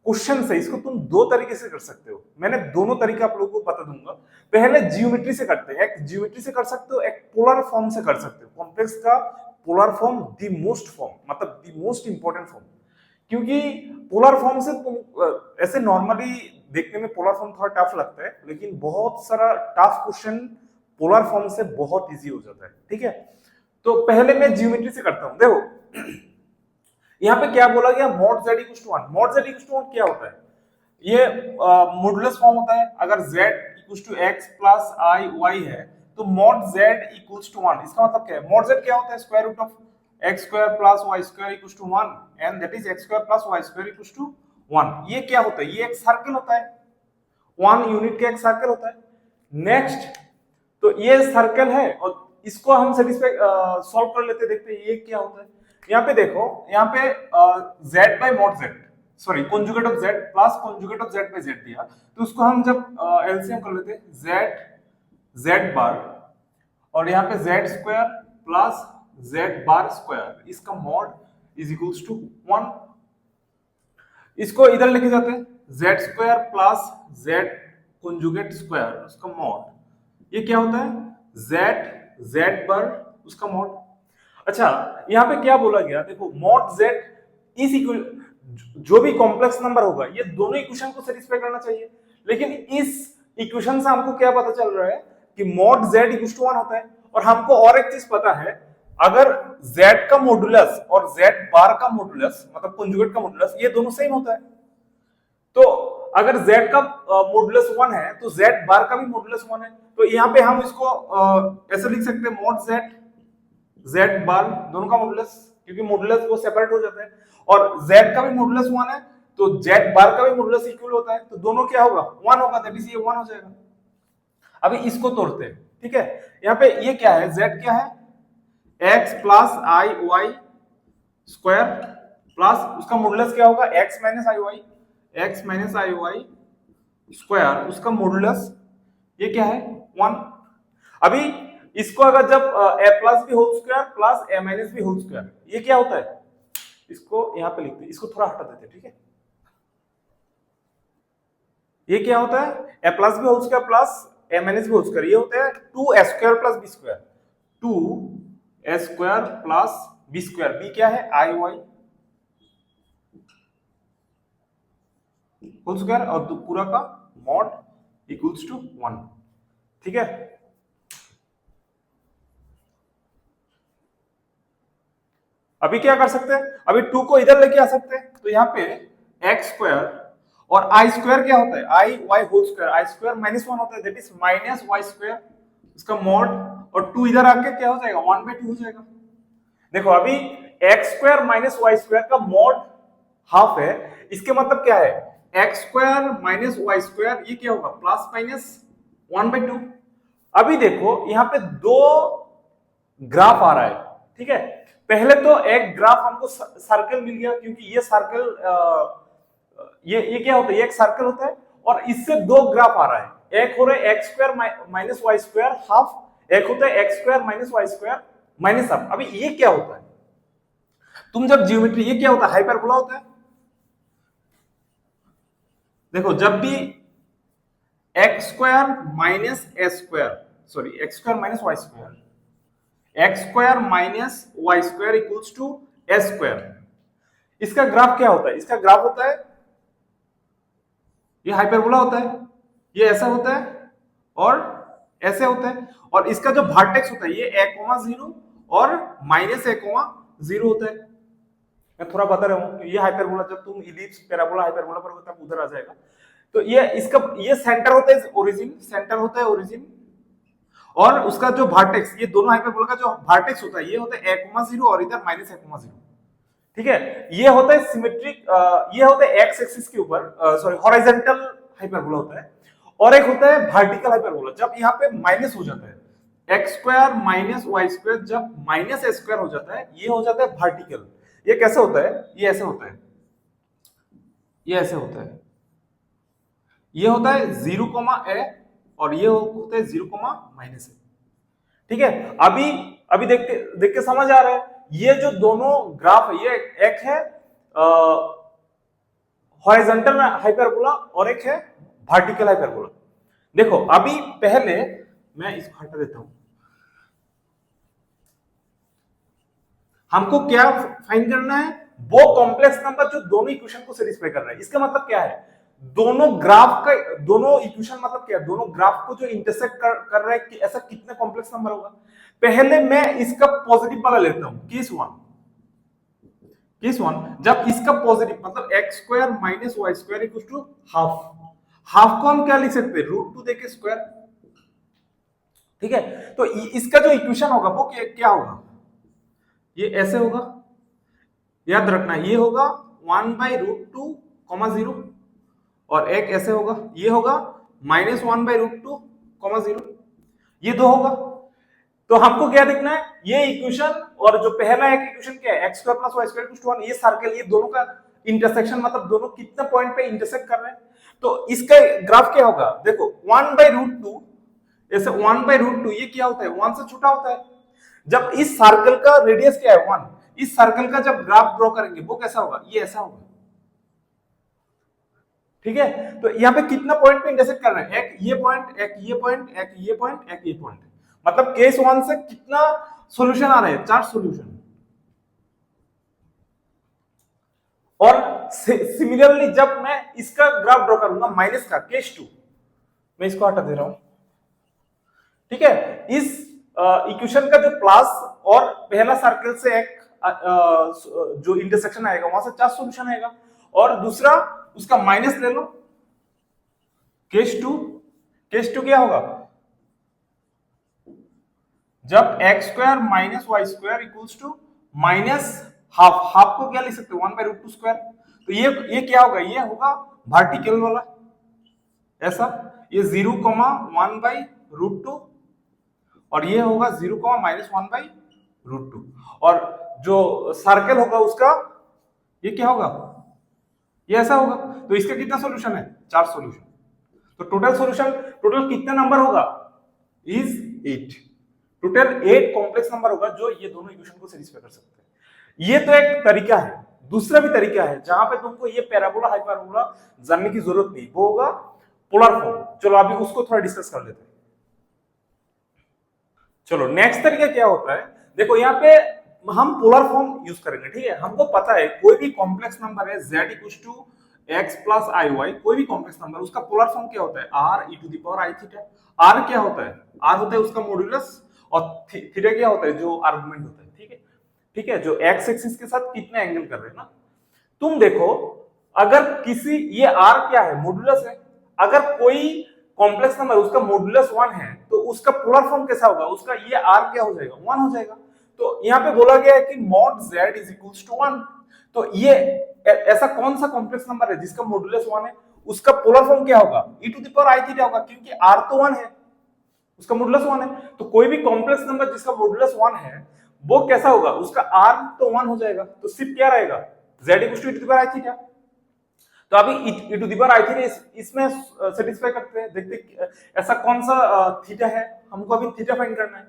क्वेश्चन है इसको तुम दो तरीके से कर सकते हो, मैंने दोनों तरीके आप लोगों को बता दूंगा, पहले जियोमेट्री से करते हैं, एक जियोमेट्री से कर सकते हो, एक पोलर फॉर्म से कर सकते हो, कॉम्प्लेक्स का polar form the most form, मतलब द मोस्ट इंपॉर्टेंट फॉर्म, क्योंकि पोलर फॉर्म से तुम ऐसे नॉर्मली देखने में पोलर फॉर्म थोड़ा टफ लगता है, लेकिन बहुत सारा टफ क्वेश्चन पोलर फॉर्म से बहुत इजी हो जाता है, ठीक है, तो पहले मैं जियोमेट्री से करता हूं, देखो यहाँ पे क्या बोला गया mod z equals to 1, mod z equals to 1 क्या होता है, ये मॉडुलस फॉर्म होता है, अगर z equals to x plus i y है तो mod z इक्वल्स टू 1, इसका मतलब क्या है, mod z क्या होता है square root of x square plus y square equals to 1 and that is x square plus y square equals to 1, ये क्या होता है, ये एक सर्कल होता है, 1 यूनिट का एक सर्कल होता है, नेक्स्ट तो ये सर्कल है और इसको हम सेटिस्फाई सॉल्व कर लेते, देखते हैं ये क्या होता है, यहाँ पे देखो, यहाँ पे z by mod z, sorry conjugate of z plus conjugate of z by z दिया, तो उसको हम जब एलसीएम कर लेते z बार और यहाँ पे z square plus z bar square, इसका मॉड इज इक्वल्स टू 1, इसको इधर लेके जाते हैं z square plus z conjugate square उसका मॉड, ये क्या होता है? जेड बार उसका मॉड। अच्छा, यहाँ पे क्या बोला गया, देखो मॉड जेड इज इक्वल, जो भी कॉम्प्लेक्स नंबर होगा ये दोनों इक्वेशन को सेटिस्फाई करना चाहिए। लेकिन इस इक्वेशन से हमको क्या पता चल रहा है कि मॉड जेड इक्वल टू 1 होता है। और हमको और एक चीज पता है, अगर z का मॉडुलस और z बार का मॉडुलस मतलब कंजुगेट का मॉडुलस ये दोनों सेम होता है। तो अगर z का मॉडुलस 1 है तो z बार का भी मॉडुलस 1 है। तो यहाँ पे हम इसको ऐसे लिख सकते हैं मॉड z बार दोनों का मॉडुलस, क्योंकि मॉडुलस वो सेपरेट हो जाता है। और z का भी मॉडुलस 1 है तो z बार का भी मॉडुलस इक्वल होता है, तो दोनों क्या होगा? 1 होगा, दैट इज ये 1 हो जाएगा। अभी इसको तोड़ते हैं, ठीक है। यहाँ पे ये क्या है, z क्या है? x प्लस आई वाई स्क्वायर प्लस उसका मॉडुलस क्या होगा? x माइनस आई वाई, x माइनस आई वाई स्क्वायर उसका मॉडुलस ये क्या है? 1। अभी इसको अगर जब a plus b whole square plus a minus b whole square, ये क्या होता है? इसको यहां पे लिखते हैं, इसको थोड़ा हटा देते हैं, ठीक है। ये क्या होता है? a plus b whole square plus a minus b whole square, ये होता है 2a square plus b square, 2a square plus b square. b क्या है? आई वाई होल स्क्वायर और पूरा का मॉड इक्वल्स टू 1, ठीक है। अभी क्या कर सकते हैं? अभी 2 को इधर लेके आ सकते हैं, तो यहाँ पे एक्स स्क्वायर और आई स्क्वायर क्या होता है? I y whole square, i square minus 1 होता है, that is minus y square उसका मॉड, और 2 इधर आके क्या हो जाएगा? 1/2 हो जाएगा। देखो अभी x square minus y square का मॉड हाफ है, इसके मतलब क्या है? X square minus y square ये क्या होगा? Plus minus 1/2। अभी देखो यहाँ पे दो ग्राफ आ रहा है, ठीक है। पहले तो एक ग्राफ हमको सर्कल मिल गया, क्योंकि ये सर्कल ये क्या होता है? ये एक सर्कल होता है, और इससे दो ग्राफ आ रहा है। एक हो रहा है x square minus y square half, एक होता है x square minus y square minus half. अभी ये क्या होता है? तुम जब ज्योमेट्री, ये क्या होता है? हाइपरबोला होता है। देखो जब भी x square minus s square, sorry x square minus y square, x square minus y square equals to s square, इसका ग्राफ क्या होता है? इसका ग्राफ होता है ये हाइपरबोला होता है, ये ऐसा होता है और ऐसे होता है, और इसका जो वर्टेक्स होता है ये a,0 और माइनस a,0 होता है। मैं थोड़ा बता रहा हूं, ये हाइपरबोला जब तुम इलिप्स पैराबोला हाइपरबोला पर होता है तब उधर आ जाएगा। तो ये इसका ये सेंटर होता है ओरिजिन, सेंटर होता है ओरिजिन, और उसका जो वर्टेक्स, ये दोनों हाइपरबोला का जो वर्टेक्स होता है ये होता है a,0 और इधर माइनस a,0, ठीक है। ये होता है सिमेट्रिक, ये होता है एक्स एक्सिस के ऊपर, सॉरी हॉरिजॉन्टल हाइपरबोला होता है, और एक होता है वर्टिकल हाइपरबोला। जब यहाँ पे माइनस हो जाता है x square minus y square, जब माइनस ए स्क्वायर हो जाता है ये हो जाता है वर्टिकल। ये कैसे होता है? ये ऐसे होता है, ये ऐसे होता है, ये होता है 0,a और ये होता है 0,-a, ठीक है। अभी देख के समझ आ रहा है, ये जो दोनों ग्राफ है, ये एक है हॉरिजॉन्टल हाइपरबोला और एक है वर्टिकल हाइपरबोला। देखो अभी पहले मैं इसको हटा देता हूं, हमको क्या फाइंड करना है? वो कॉम्प्लेक्स नंबर जो दोनों इक्वेशन को सेटिस्फाई कर रहा है। इसका मतलब क्या है? दोनों ग्राफ का, दोनों इक्वेशन मतलब क्या है? दोनों ग्राफ को जो इंटरसेक्ट कर रहा है कि ऐसा कितना कॉम्प्लेक्स नंबर होगा। पहले मैं इसका पॉजिटिव वाला लेता हूं, केस 1, जब इसका पॉजिटिव मतलब x square minus y square equal to half, half को हम क्या लिख सकते हैं? √2 देके स्क्वायर, ठीक है। तो इसका जो इक्वेशन होगा वो क्या होगा? ये ऐसे होगा, याद रखना, ये होगा 1/√2, 0, और एक ऐसे होगा, ये होगा -1/√2, 0, ये दो होगा। तो हमको क्या देखना है? ये इक्वेशन और जो पहला एक इक्वेशन क्या है? X square plus y square equal to 1, ये सर्कल, ये दोनों का इंटरसेक्शन मतलब दोनों कितने पॉइंट पे इंटरसेक्ट कर रहे हैं। तो इसका ग्राफ क्या होगा? देखो 1/√2, ऐसे 1/√2 ये क्या होता है? 1 से छोटा होता है। जब इस सर्कल का रेडियस क्या है? 1, इस सर्कल का जब ग्राफ ड्रॉ करेंगे वो कैसा होगा? ये ऐसा होगा, ठीक है, तो यहाँ पे कितना पॉइंट पे इंटरसेक्ट कर रहे हैं, एक ये पॉइंट, एक ये पॉइंट, एक ये पॉइंट, एक ये पॉइंट, मतलब केस 1 से कितना सॉल्यूशन आ रहे हैं, 4 सॉल्यूशन। और सिमिलरली जब मैं इसका ग्राफ ड्रॉ करूंगा माइनस का, केस 2, मैं इसको हटा दे रहा हूं, ठीक है, इस इक्वेशन का जो प्लस और पहला सर्कल से एक जो इंटरसेक्शन आएगा वहां से 4 सॉल्यूशन आएगा, और दूसरा उसका माइनस ले लो, केस 2, केस 2 क्या होगा, जब x square minus y square equals to minus half, half को क्या लिख सकते हो, 1/√2 स्क्वायर, तो ये क्या होगा, ये होगा वर्टिकल वाला ऐसा, ये 0,1/√2 और ये होगा 0,-1/√2, और जो सर्कल होगा उसका ये क्या होगा, ये ऐसा होगा, तो इसका कितना सॉल्यूशन है, 4 सॉल्यूशन, तो टोटल सॉल्यूशन, टोटल कितना नंबर होगा, इज 8, टोटल 8 कॉम्प्लेक्स नंबर होगा जो ये दोनों इक्वेशन को सेटिस्फाई कर सकते हैं। ये तो एक तरीका है, दूसरा भी तरीका है जहां पे तुमको ये पैराबोला हाइपरबोला जानने की जरूरत नहीं, वो होगा पोलर फॉर्म। चलो अभी उसको थोड़ा डिस्कस कर लेते हैं। चलो नेक्स्ट तरीका क्या होता है, देखो यहाँ पे हम पोलर फॉर्म यूज करेंगे, ठीक है, हमको पता है कोई भी कॉम्प्लेक्स नंबर है z equals to x plus I y, कोई भी कॉम्प्लेक्स नंबर उसका पोलर फॉर्म क्या होता है, r e to the power i theta. r क्या होता है, r होता है उसका मॉड्यूलस, और थीटा क्या होता है, जो आर्गुमेंट होता है, ठीक है, ठीक है, जो x एक्सिस के साथ कितने एंगल कर रहे हैं ना। तुम देखो अगर किसी, ये r क्या है, मॉड्यूलस है, अगर कोई कॉम्प्लेक्स नंबर उसका मॉड्यूलस 1 है तो उसका पोलर फॉर्म कैसा होगा, उसका ये r क्या हो जाएगा, 1 हो जाएगा। तो यहाँ पे बोला गया है कि mod z is equals to 1, तो ये ऐसा कौन सा कॉम्प्लेक्स नंबर है जिसका मॉड्यूलस 1 है, उसका पोलर फॉर्म क्या होगा, e to the power i theta होगा, क्योंकि r तो 1 है, उसका मॉड्यूलस 1 है, तो कोई भी कॉम्प्लेक्स नंबर जिसका मॉड्यूलस 1 है वो कैसा होगा, उसका r तो 1 हो जाएगा, तो सिर्फ क्या रहेगा, z equals to e to the power i theta. तो अभी e to the power i theta इसमें सेटिस्फाई करते हैं, देखते ऐसा कौन सा थीटा है, हमको अभी थीटा फाइंड करना है,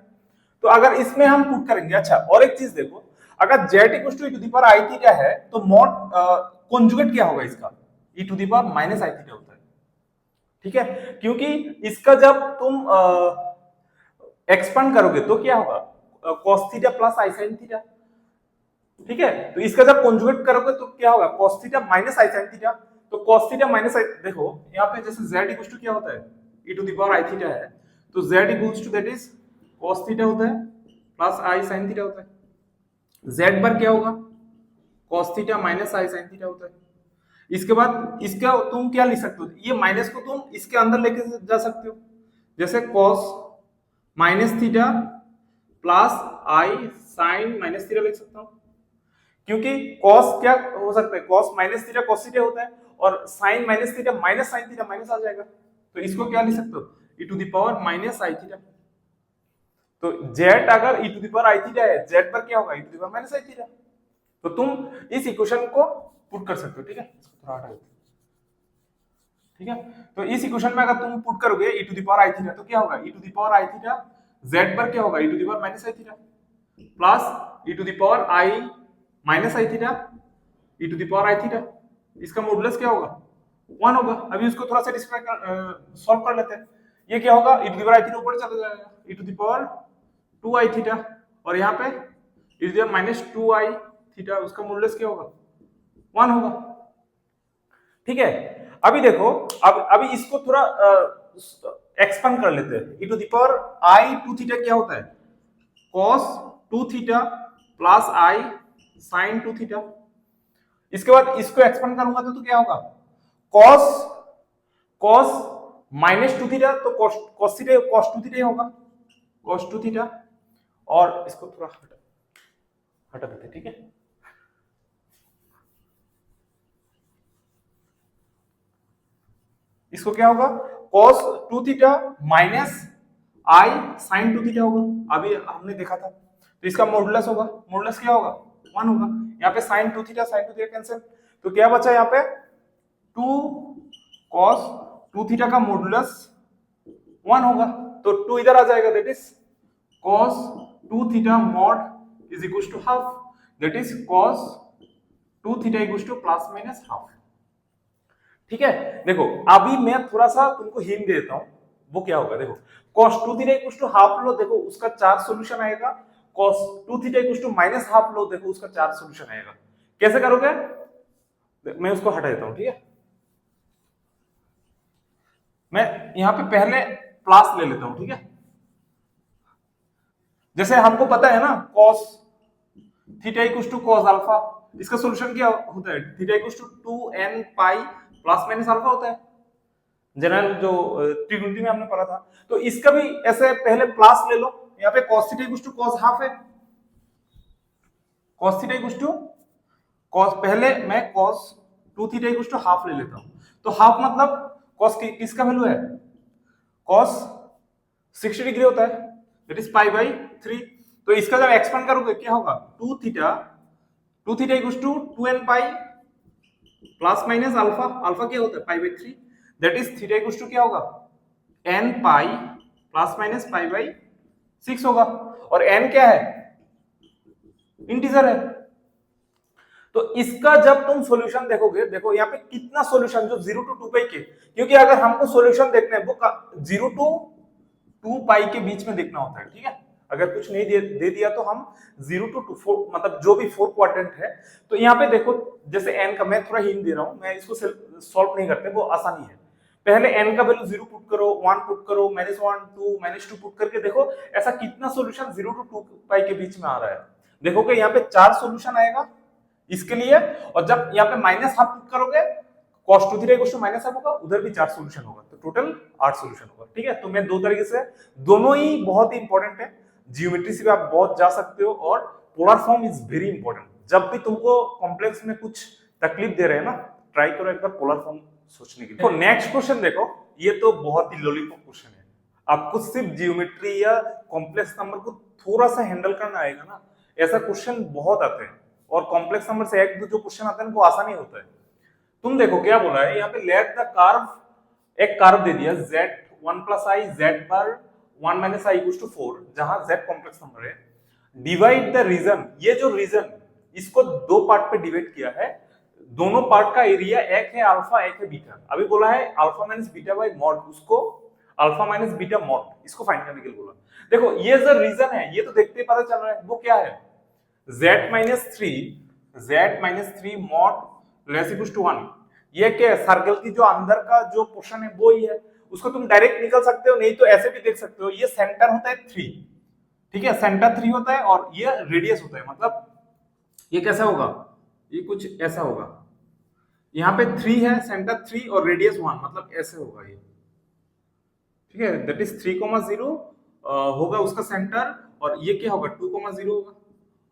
तो अगर इसमें हम पुट करेंगे। अच्छा, और एक चीज देखो, अगर z equals to e to the power i theta है तो मॉड कॉन्जुगेट क्या होगा इसका, e to the power minus i theta होता है, ठीक है, क्योंकि इसका जब तुम एक्सपांड करोगे तो क्या होगा, cos theta plus i sin theta, ठीक है, तो इसका जब कॉन्जुगेट करोगे तो क्या होगा, cos theta minus i sin theta, तो cos थीटा माइनस i, देखो यहाँ पे जैसे z इक्वल्स टू क्या होता है, e to the power i theta है, तो z equals to that is cos theta होता है प्लस i sin थीटा होता है, z पर क्या होगा, cos theta minus i sin theta होता है। इसके बाद इसका तुम क्या लिख सकते हो, ये माइनस को तुम इसके अंदर लेके जा सकते हो, जैसे cos minus theta plus i sin minus theta लिख सकता हूं, क्योंकि cos क्या हो सकता है, cos minus theta cos theta होता है, और sin minus theta minus sin theta minus आ जाएगा, तो इसको क्या लिख सकते हो, e to the power minus i theta. तो z अगर e to the power i theta है, z पर क्या होगा, e to the power minus i theta, तो तुम इस इक्वेशन को पुट कर सकते हो, ठीक है, इसको थोड़ा हटा देते, ठीक है, तो इस इक्वेशन में अगर तुम पुट करोगे e to the power i theta तो क्या होगा, e to the power i theta, z पर क्या होगा, e to the power minus i theta plus e to the power i minus i theta e to the power i theta, इसका मॉडुलस क्या होगा, 1 होगा। अभी इसको थोड़ा सा सॉल्व कर लेते हैं, ये क्या होगा, e to the power i theta ऊपर चला जाएगा, e to the power 2i theta, और यहाँ पे e to the power minus 2i theta, उसका मॉडुलस क्या होगा, 1 होगा, ठीक है। अभी देखो, अभी इसको थोड़ा एक्सपांड कर लेते हैं, e to the power i 2 theta क्या होता है, cos 2 theta plus i sin 2 theta. इसके बाद इसको एक्सपांड करूंगा तो क्या होगा, cos माइनस 2 थीटा, तो cos थीटा cos 2 थीटा होगा, cos 2 थीटा, और इसको थोड़ा हटा देते, ठीक है, इसको क्या होगा, cos 2 theta minus i sin 2 theta होगा, अभी हमने देखा था, तो इसका मॉडुलस होगा, मॉडुलस क्या होगा, 1 होगा, यहाँ पे sin 2 थीटा कैंसिल, तो क्या बचा यहाँ पे 2 cos 2 थीटा का मॉडुलस 1 होगा, तो 2 इधर आ जाएगा, that is cos 2 theta mod is equal to half, that is cos 2 theta equal to plus minus half, ठीक है। देखो अभी मैं थोड़ा सा तुमको हिंट देता हूं, वो क्या होगा देखो, cos 2 theta equals to half लो, देखो उसका 4 सॉल्यूशन आएगा। cos 2 theta equals to minus half लो, देखो उसका 4 सॉल्यूशन आएगा। कैसे करोगे, मैं उसको हटा देता हूं, ठीक है। मैं यहां पे पहले प्लस ले लेता हूं, ठीक है। जैसे हमको पता है ना cos theta equals to cos alpha, इसका सॉल्यूशन क्या होता है, theta equals to 2n pi plus minus alpha होता है, जनरल जो ट्रिग्नोमेट्री में हमने पढ़ा था। तो इसका भी ऐसे पहले प्लस ले लो, यहाँ पे cos theta equals to cos half है, cos theta equals to cos, पहले मैं cos 2 theta equals to half ले लेता हूं। तो हाफ मतलब cos किसका वैल्यू है, cos 60 डिग्री होता है, दैट इज पाई बाई 3। तो इसका जब एक्सपेंड करोगे क्या होगा, 2 theta equals to 2n pi plus minus alpha, alpha क्या होता है pi by 3, that is theta equals to क्या होगा n pi plus minus pi by 6 होगा। और n क्या है, इंटीजर है। तो इसका जब तुम सॉल्यूशन देखोगे, देखो यहाँ पे कितना सॉल्यूशन जो 0 टू 2 पाई के, क्योंकि अगर हमको सॉल्यूशन देखना है वो 0 टू 2 पाई के बीच में देखना होता है, ठीक है। अगर कुछ नहीं दे दिया तो हम 0 टू 4 मतलब जो भी 4 क्वाड्रेंट है। तो यहाँ पे देखो जैसे n का, मैं थोड़ा हिंट दे रहा हूं, मैं इसको सॉल्व नहीं करते, वो आसानी है। पहले n का वैल्यू 0 पुट करो, 1 पुट करो, -1 2 -2 पुट करके देखो ऐसा कितना सॉल्यूशन 0 टू 2 पाई के बीच में आ रहा है। देखोगे यहाँ पे 4 सॉल्यूशन आएगा इसके लिए, और जब यहाँ पे माइनस हाफ पुट करोगे cos 2 theta equals to minus half होगा, उधर भी 4 सॉल्यूशन होगा, तो टोटल 8 सॉल्यूशन होगा, ठीक है। तो मैं दो तरीके से, दोनों ही बहुत ही इंपॉर्टेंट है, जियोमेट्री से भी आप बहुत जा सकते हो, और polar form is very important. जब भी तुमको कॉम्प्लेक्स में कुछ तकलीफ दे रहे हैं ना, ट्राई करो एक बार पोलर फॉर्म सोचने के लिए। तो नेक्स्ट क्वेश्चन देखो, ये तो बहुत ही लॉलीपॉप क्वेश्चन है, आपको सिर्फ जियोमेट्री या कॉम्प्लेक्स नंबर को थोड़ा सा हैंडल करना आएगा ना, ऐसा क्वेश्चन बहुत आते हैं, और कॉम्प्लेक्स नंबर से एक दो जो क्वेश्चन आते हैं वो आसानी होता है। तुम देखो क्या बोला है यहाँ पे, लेट द कर्व, एक कर्व दे दिया z 1 plus i z bar 1 minus i equals to 4, जहां z कॉम्प्लेक्स नंबर है। डिवाइड द रीजन, ये जो रीजन इसको दो पार्ट पे डिवाइड किया है, दोनों पार्ट का एरिया एक है अल्फा एक है बीटा। अभी बोला है alpha minus beta by mod, उसको अल्फा माइनस बीटा मॉड, इसको फाइंड करने के लिए बोला। देखो ये जो रीजन है ये तो देखते ही पता चल रहा है वो क्या है, z minus 3 mod less equals to 1। ये क्या है, सर्कल की जो अंदर का जो पोर्शन है वो ही है, उसको तुम डायरेक्ट निकल सकते हो, नहीं तो ऐसे भी देख सकते हो। ये सेंटर होता है 3, ठीक है, सेंटर 3 होता है, और ये रेडियस होता है, मतलब ये कैसा होगा, ये कुछ ऐसा होगा, यहाँ पे 3 है, सेंटर 3 और रेडियस 1, मतलब ऐसे होगा ये, ठीक है। दैट इज 3,0 होगा उसका सेंटर, और ये क्या होगा 2,0 होगा,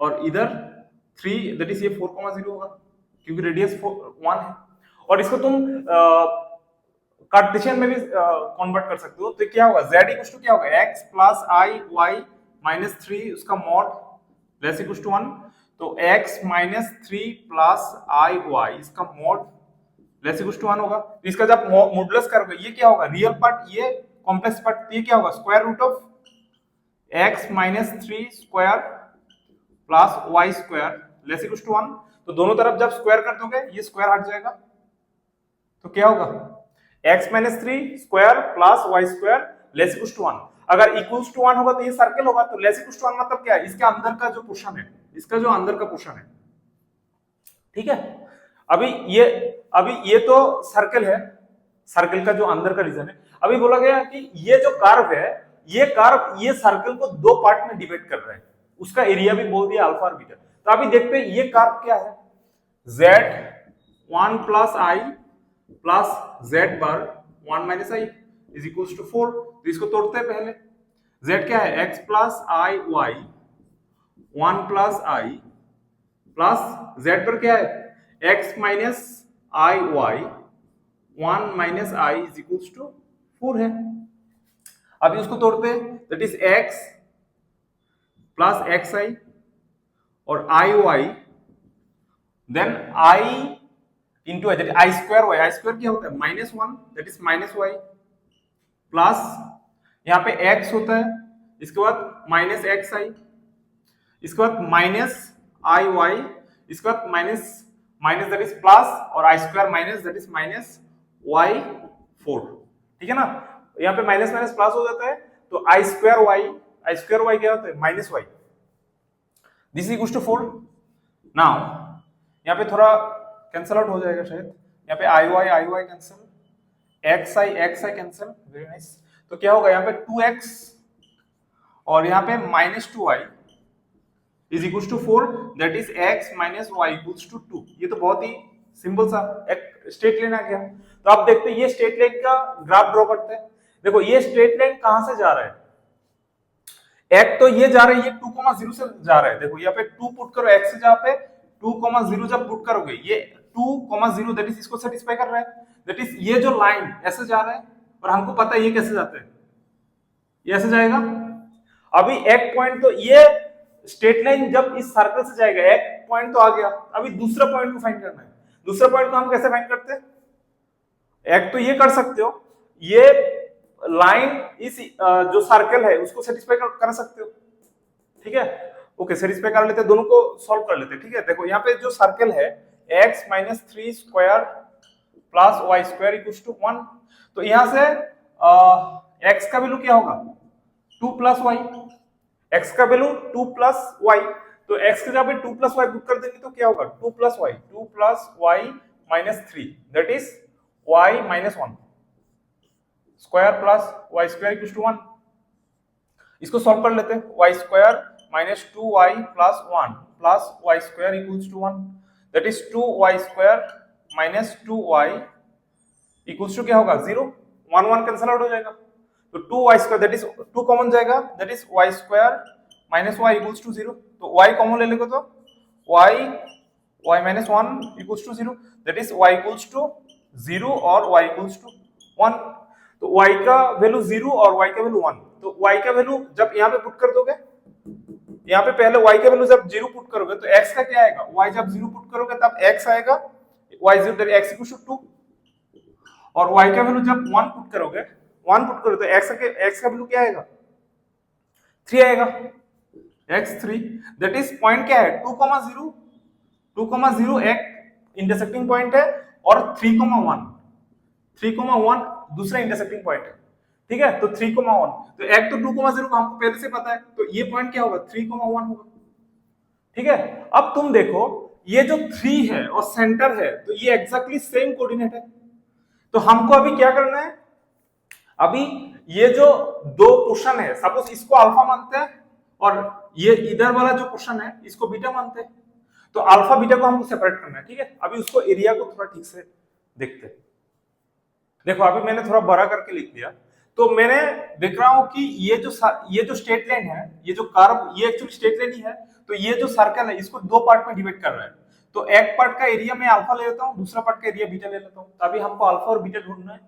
और इधर 3 दैट इज ये 4,0 होगा, क्योंकि रेडियस 1 है। और इसको तुम कार्टेशियन में भी कन्वर्ट कर सकते हो, तो क्या होगा z इक्वल्स टू क्या होगा x plus i y minus 3 उसका मॉड लेस इक्वल्स टू 1, तो x minus 3 plus i y इसका मॉड लेस इक्वल्स टू 1 होगा। तो इसका जब मॉडुलस करोगे ये क्या होगा, रियल पार्ट ये कॉम्प्लेक्स पार्ट, ये क्या होगा square root of x minus 3 square plus y square less equals to 1। तो दोनों तरफ जब स्क्वायर कर दोगे ये स्क्वायर हट जाएगा, तो क्या होगा x minus 3 square plus y square less equals to 1। अगर इक्वल्स टू 1 होगा तो ये सर्कल होगा, तो लेस इक्वल्स टू 1 मतलब क्या है, इसके अंदर का जो पोर्शन है, इसका जो अंदर का पोर्शन है, ठीक है। अभी ये तो सर्कल है, सर्कल का जो अंदर का रीजन है। अभी बोला गया कि ये जो कर्व है, ये कर्व ये सर्कल को दो पार्ट में डिवाइड कर रहा है, उसका एरिया भी बोल दिया अल्फा और बीटा। तो अभी देखते हैं ये कर्व क्या है, z 1 plus i plus z bar 1 minus i is equals to 4। तो इसको तोड़ते हैं पहले, z क्या है x plus i y 1 plus i plus z पर क्या है x minus i y 1 minus i is equals to 4 है। अभी उसको तोड़ते हैं, that is x plus xi और i y then i into i, i square y, i square क्या होता है -1 that is minus y plus यहाँ पे x होता है, इसके बाद माइनस xi, इसके बाद माइनस i y, इसके बाद माइनस दैट इज प्लस और i square minus that is minus y4, ठीक है ना। यहाँ पे माइनस माइनस प्लस हो जाता है, तो आई स्क्वायर वाई क्या होता है minus y, this is to 4। Now यहाँ पे थोड़ा कैंसल आउट हो जाएगा शायद, यहाँ पे आई Y cancel, x I cancel, very nice. तो क्या होगा यहाँ पे 2x और यहाँ पे -2y is equal to 4, that is x minus y equals to 2। ये तो बहुत ही सिंपल सा एक स्ट्रेट लाइन आ गया। तो आप देखते हैं ये स्ट्रेट लाइन का ग्राफ ड्रॉ करते हैं। देखो ये स्ट्रेट लाइन कहां से जा रहा है, एक तो ये जा रहा है, ये 2,0 से जा रहा है। देखो यहाँ पे 2 पुट करो, x से जहां पे 2,0 जब पुट करोगे ये 2,0 दैट इज इसको सेटिस्फाई कर रहा है, दैट इज ये जो लाइन ऐसे जा रहा है, और हमको पता है ये कैसे जाता है, ये ऐसे जाएगा। अभी एक पॉइंट, तो ये स्ट्रेट लाइन जब इस सर्कल से जाएगा, एक पॉइंट तो आ गया, अभी दूसरा पॉइंट को फाइंड करना है। दूसरा पॉइंट को हम कैसे फाइंड करते हैं, एक तो ये कर सकते हो, ये लाइन इस जो सर्कल है उसको सेटिस्फाई कर सकते हो, ठीक है। ओके, सेटिस्फाई कर लेते हैं, दोनों को सॉल्व कर लेते हैं, ठीक है। देखो यहाँ पे जो सर्कल है x minus 3 square plus y square equal to 1, तो यहां से x का वैल्यू क्या होगा 2 प्लस वाई, x का वैल्यू 2 प्लस वाई, तो x के जगह पे 2 प्लस वाई पुट कर देंगे तो क्या होगा 2 plus y minus 3, that is y minus 1 square plus y square equal to 1। इसको सॉल्व कर लेते हैं, y square minus 2y plus 1 plus y square equals to 1, that is 2y square minus 2y equals to क्या होगा 0, 1 1 कैंसिल आउट हो जाएगा, तो 2y square that is 2 common जाएगा, that is y square minus y equals to 0, तो y कॉमन ले लेंगे तो y minus 1 equals to 0, that is y equals to 0 और y इक्वल्स टू 1। तो y का वैल्यू 0 और y का वैल्यू 1, तो y का वैल्यू जब यहाँ पे पुट कर दोगे, यहाँ पे पहले y का वैल्यू जब 0 पुट करोगे तो x का क्या आएगा, y जब 0 पुट करोगे तब x आएगा, y 0 that x equal to 2, और y का वैल्यू जब 1 पुट करोगे तो x का वैल्यू क्या आएगा 3 आएगा, x 3, दैट इज पॉइंट क्या है 2,0 एक इंटरसेक्टिंग पॉइंट है, और 3,1 दूसरा इंटरसेक्टिंग पॉइंट है, ठीक है। तो 3,1, तो एक तो 2,0 को हमको पहले से पता है, तो ये पॉइंट क्या होगा 3,1 होगा, ठीक है। अब तुम देखो ये जो 3 है और सेंटर है, तो ये एग्जैक्टली सेम कोऑर्डिनेट है, तो हमको अभी क्या करना है, अभी ये जो दो पोर्शन है, सपोज इसको अल्फा मानते हैं और ये इधर वाला जो पोर्शन है इसको बीटा मानते हैं, तो अल्फा बीटा को हमको सेपरेट करना है, ठीक है। अभी उसको एरिया को थोड़ा ठीक से देखते हैं। देखो अभी मैंने थोड़ा बड़ा करके लिख दिया, तो मैंने देख रहा हूं कि ये जो स्ट्रेट लाइन है, ये जो कर्व, ये एक्चुअली स्ट्रेट लाइन ही है, तो ये जो सर्कल है इसको दो पार्ट में डिवाइड कर रहा है, तो एक पार्ट का एरिया मैं अल्फा ले लेता हूं, दूसरा पार्ट का एरिया बीटा ले लेता हूं, तभी हमको अल्फा और बीटा ढूंढना है।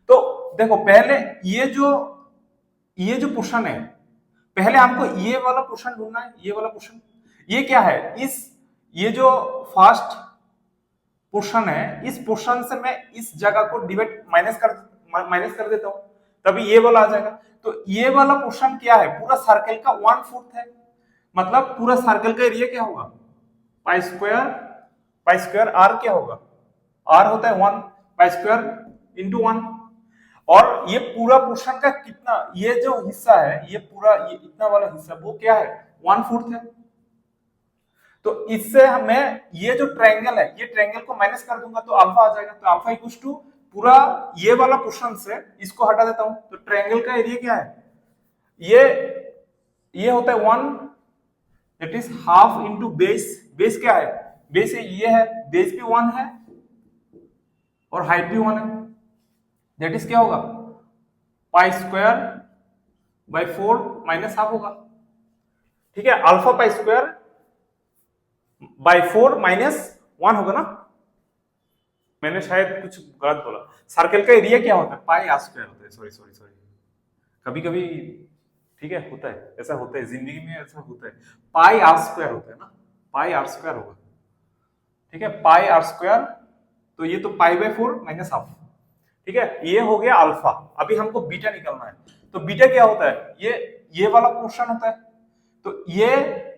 तो देखो पहले ये जो पोर्शन है, पहले हमको ये वाला पोर्शन ढूंढना है, ये वाला पोर्शन, ये क्या है, ये जो फर्स्ट पोर्शन है, इस पोर्शन से मैं इस जगह को डिवाइड माइनस कर देता हूं, तभी ये वाला आ जाएगा। तो ये वाला पोर्शन क्या है, पूरा सर्कल का 1/4 है, मतलब पूरा सर्कल का एरिया क्या होगा पाई स्क्वायर आर क्या होगा, आर होता है 1 पाई स्क्वायर इंटू 1, और ये पूरा पोर्शन का कितना, ये जो हिस्सा है, ये पूरा ये इतना वाला हिस्सा वो क्या है 1/4 है। तो इससे मैं ये जो ट्रायंगल है, ये ट्रायंगल को माइनस कर दूंगा तो अल्फा आ जाएगा, तो अल्फा इक्वल्स टू पूरा ये वाला पोर्शन से इसको हटा देता हूं, तो ट्रायंगल का एरिया क्या है, ये होता है 1, that is half into base क्या है, बेस ये है, बेस भी 1 है और हाइट भी 1 है, दैट इज क्या होगा pi square by 4 minus half होगा, ठीक है। Alpha pi square by 4 minus 1 होगा ना, मैंने शायद कुछ गलत बोला। सर्कल का एरिया क्या होता है पाई आर स्क्वायर होता है, सॉरी कभी कभी ठीक है होता है, ऐसा होता है जिंदगी में, ऐसा होता है, पाई आर स्क्वायर होता है ना, पाई आर स्क्वायर होगा, ठीक है, पाई आर स्क्वायर, तो ये तो पाई बाय 4 माइनस हाफ, ठीक है। ये हो गया अल्फा। अभी हमको बीटा निकालना है, तो बीटा क्या होता है, ये वाला पोर्शन होता है, तो ये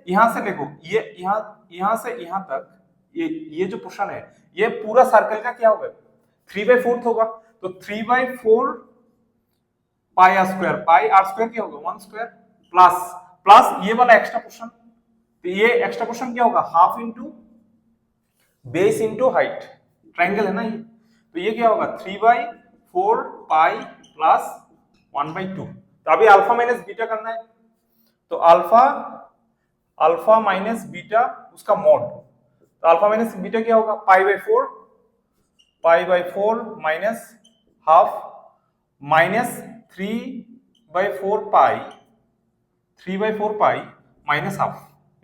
यहां से देखो, ये यहां से यहां तक ये जो पोर्शन है, ये पूरा सर्कल का क्या होगा 3/4 होगा, तो 3/4 pi r square, pi r square क्या होगा 1 स्क्वायर, प्लस प्लस ये वाला एक्स्ट्रा पोर्शन, तो ये एक्स्ट्रा पोर्शन क्या होगा half into base into height, triangle है ना ये, तो ये क्या होगा 3/4 पाई प्लस 1/2। तो अभी अल्फा माइनस बीटा करना है, तो अल्फा अल्फा माइनस बीटा उसका मॉड, तो अल्फा माइनस बीटा क्या होगा pi by four minus half minus 3/4 pi minus half,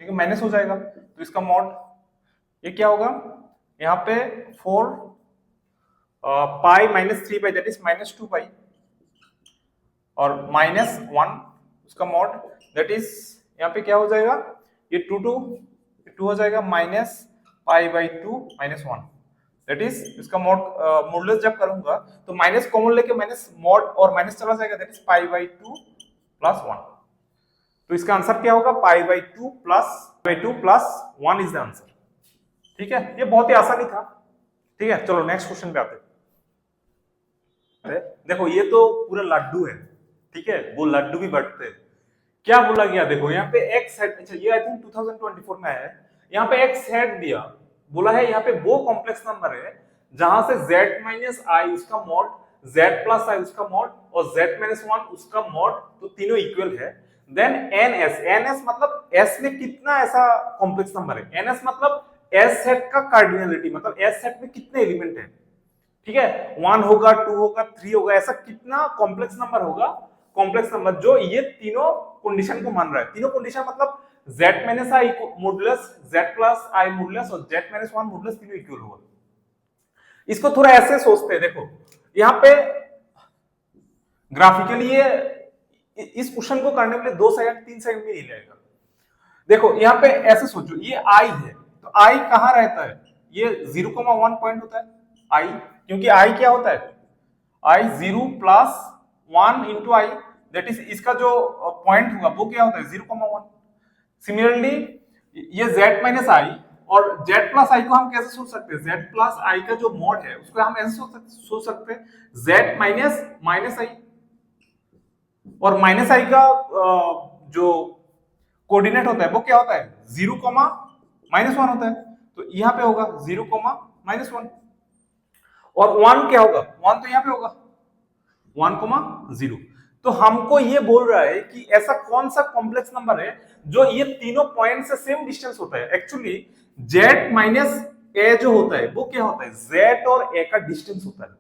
ठीक है माइनस हो जाएगा, तो इसका मॉड ये क्या होगा यहाँ पे 4 pi minus 3 pi that is -2 पाई और -1 उसका मॉड दैट इज यहाँ पे क्या हो जाएगा ये 2 हो जाएगा माइनस पाई/2 -1 दैट इज इसका मॉड मॉडुलस जब करूंगा तो माइनस कॉमन लेके माइनस मॉड और माइनस चला जाएगा दैट इज पाई/2 + 1। तो इसका आंसर क्या होगा पाई/2 + 1 इज द आंसर। ठीक है, ये बहुत ही आसानी था। ठीक है, चलो नेक्स्ट क्वेश्चन पे आते हैं। देखो ये तो पूरा लड्डू है, ठीक है, वो लड्डू भी बंटते हैं। क्या बोला गया देखो यहाँ पे एक सेट, अच्छा ये आई थिंक 2024 में है, यहाँ पे एक सेट दिया, बोला है यहाँ पे वो कॉम्प्लेक्स नंबर है जहां से z-i उसका मॉड, z+i उसका मॉड और z-1 उसका मॉड, तो तीनों इक्वल है। देन ns मतलब s में कितना ऐसा कॉम्प्लेक्स नंबर है, ns मतलब s सेट का कार्डिनलिटी, मतलब s सेट में कितने एलिमेंट है, ठीक है 1 होगा 2 होगा 3 होगा, ऐसा कितना कॉम्प्लेक्स नंबर होगा, कॉम्प्लेक्स नंबर जो ये तीनों कंडीशन को मान रहा है। तीनों कंडीशन मतलब z-i मॉडुलस, z+i मॉडुलस और z-1 मॉडुलस तीनों इक्वल होगा। इसको थोड़ा ऐसे सोचते हैं, देखो यहाँ पे ग्राफिकली ये इस क्वेश्चन को करने के लिए 2 सेकंड 3 सेकंड में नहीं लगेगा। देखो यहाँ पे ऐसे सोचो ये i है, तो i कहां रहता है, ये 0,1 पॉइंट होता है i, क्योंकि i क्या होता है i 0 + 1 × i दैट इज इसका जो पॉइंट होगा वो क्या होता है 0,1। सिमिलरली ये z-i और z+i को हम कैसे सोच सकते हैं, z+i का जो मॉड है उसको हम ऐसे सोच सकते हैं z-i और -i का जो कोऑर्डिनेट होता है वो क्या होता है 0,-1 होता है, तो यहाँ पे होगा 0,-1 और 1 क्या होगा 1 तो यहाँ पे होगा 1,0। तो हमको ये बोल रहा है कि ऐसा कौन सा कॉम्प्लेक्स नंबर है जो ये तीनों पॉइंट से सेम डिस्टेंस होता है। एक्चुअली z-a जो होता है वो क्या होता है z और a का डिस्टेंस होता है।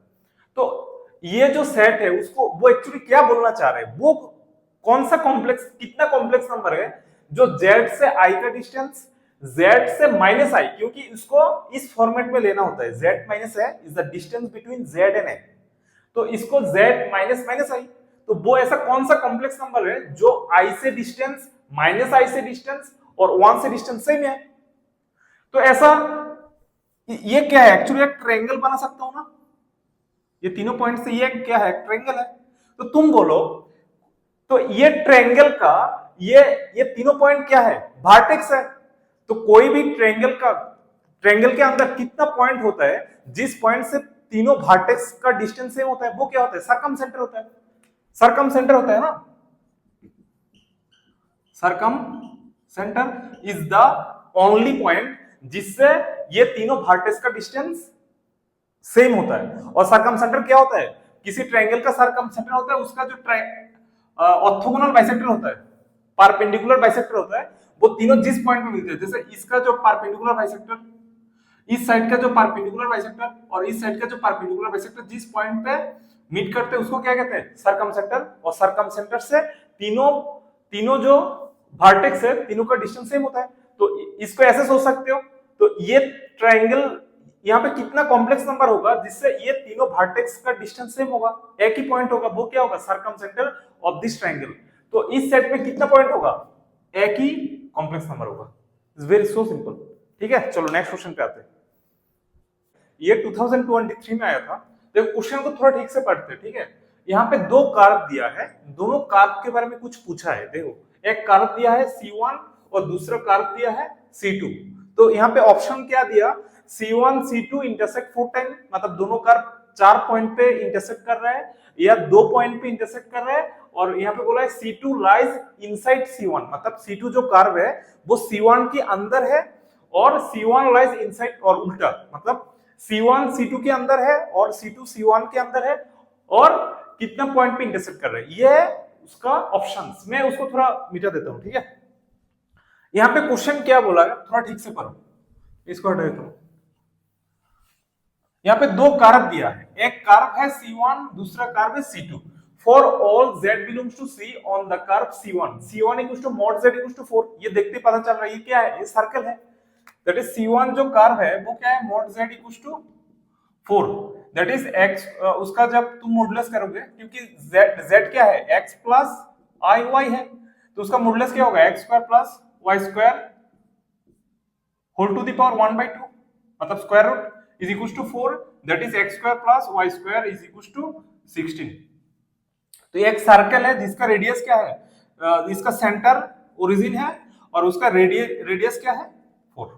तो ये जो सेट है उसको वो एक्चुअली क्या बोलना चाह रहे हैं, वो कौन सा कॉम्प्लेक्स, कितना कॉम्प्लेक्स नंबर है जो z से i का डिस्टेंस, z से -i, क्योंकि इसको इस फॉर्मेट में लेना होता है z-a is the distance between z and a, तो इसको z -i, तो वो ऐसा कौन सा कॉम्प्लेक्स नंबर है जो i से डिस्टेंस, -i से डिस्टेंस और 1 से डिस्टेंस सेम है। तो ऐसा ये क्या है एक्चुअली एक ट्रायंगल बना सकता हूं ना, ये तीनों पॉइंट से ये क्या है ट्रायंगल है। तो तुम बोलो तो ये ट्रायंगल का ये तीनों पॉइंट क्या है वर्टेक्स है। तो कोई भी ट्रायंगल के अंदर कितना पॉइंट होता है जिस पॉइंट से तीनों वर्टेक्स का डिस्टेंस सेम होता है वो क्या होता है सर्कमसेंटर होता है। सर्कमसेंटर होता है ना, सर्कमसेंटर इज द ओनली पॉइंट जिससे ये तीनों वर्टेक्स का डिस्टेंस सेम होता है। और सर्कमसेंटर क्या होता है, किसी ट्रायंगल का सर्कमसेंटर होता है उसका जो ऑर्थोगोनल बाइसेक्टर होता है, परपेंडिकुलर बाइसेक्टर होता है, वो तीनों जिस पॉइंट में मिलते हैं, जैसे इसका जो परपेंडिकुलर बाइसेक्टर, इस साइड का जो परपेंडिकुलर बाइसेक्टर और इस साइड का जो परपेंडिकुलर बाइसेक्टर जिस पॉइंट पे मीट करते हैं उसको क्या कहते हैं सर्कमसेंटर। और सर्कमसेंटर से तीनों जो वर्टेक्स है तीनों का डिस्टेंस सेम होता है। तो इसको ऐसे सोच सकते हो, तो ये ट्रायंगल यहाँ पे कितना कॉम्प्लेक्स नंबर होगा जिससे ये तीनों वर्टेक्स का डिस्टेंस सेम होगा, एक ही पॉइंट होगा, वो क्या होगा सर्कमसेंटर ऑफ दिस ट्रायंगल। तो इस सेट में कितना पॉइंट होगा, एक ही कॉम्प्लेक्स नंबर होगा। It's very so simple. ठीक है, चलो नेक्स्ट क्वेश्चन पे आते हैं। ये 2023 में आया था। देखो क्वेश्चन को थोड़ा ठीक से पढ़ते हैं, ठीक है। यहाँ पे 2 कार्व दिया है, दोनों कार्व के बारे में कुछ पूछा है। देखो एक कार्व दिया है C1 और दूसरा कार्व दिया है C2। तो यहाँ पे ऑप्शन क्या दिया C1 C2 इंटरसेक्ट 4 टाइम, मतलब दोनों कर्व 4 पॉइंट पे इंटरसेक्ट कर रहा है या 2 पॉइंट पे इंटरसेक्ट कर रहा है, और यहाँ पे बोला है C2 लाइज इनसाइड C1, मतलब C2 जो कर्व है वो C1 के अंदर है और C1 लाइज इनसाइड, और उल्टा मतलब C1 C2 के अंदर है और C2 C1 के अंदर है, और कितना पॉइंट पे इंटरसेक्ट कर रहा है, ये है उसका ऑप्शंस। मैं उसको थोड़ा मिटा देता हूं, ठीक है। यहाँ पे क्वेश्चन क्या बोला है थोड़ा ठीक से पढ़ो, इसको हटा देता हूं। यहाँ पे दो कारक दिया है, एक कारक है C1, दूसरा कारक है C2। For all Z belongs to C on the curve C1, C1 equals to mod Z equals to 4। ये देखते पता चल रहा है ये क्या है, ये सर्कल है। दैट इज C1 जो कर्व है वो क्या है, mod Z equals to 4। That is x, उसका जब तुम मॉडुलस करोगे, क्योंकि z क्या है, x प्लस i y है, तो उसका मॉडुलस क्या होगा, x square plus y square whole to the power 1/2, मतलब square root is equals to 4। That is x square plus y square is equals to 16। तो ये एक सर्कल है जिसका रेडियस क्या है, इसका सेंटर ओरिजिन है और उसका रेडियस क्या है 4।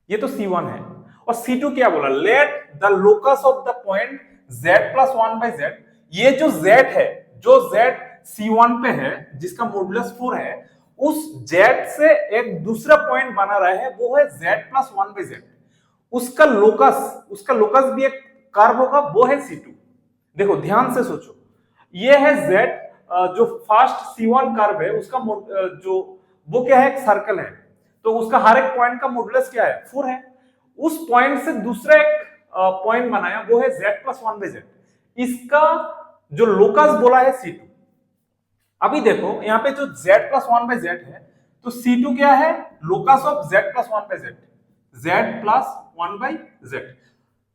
ये तो C1 है। और C2 क्या बोला, let the locus of the point Z plus 1/z, ये जो Z है, जो Z C1 पे है जिसका मॉडुलस 4 है, उस Z से एक दूसरा पॉइंट बना रहा है वो है Z प्लस 1/z। उसका लोकस भी एक कर्व होगा, वो है C2। देखो ध्यान से सोचो, ये है Z, जो फर्स्ट C1 कर्व है उसका जो वो क्या है, एक सर्कल है, तो उसका हर एक पॉइंट का मॉडुलस क्या है 4 है। उस पॉइंट से दूसरा एक पॉइंट बनाया वो है Z प्लस 1/z, इसका जो लोकस बोला है C2। अभी देखो यहाँ पे जो Z प्लस 1/z है, तो C2 क्या है, locus of Z plus 1/z, Z plus 1/z।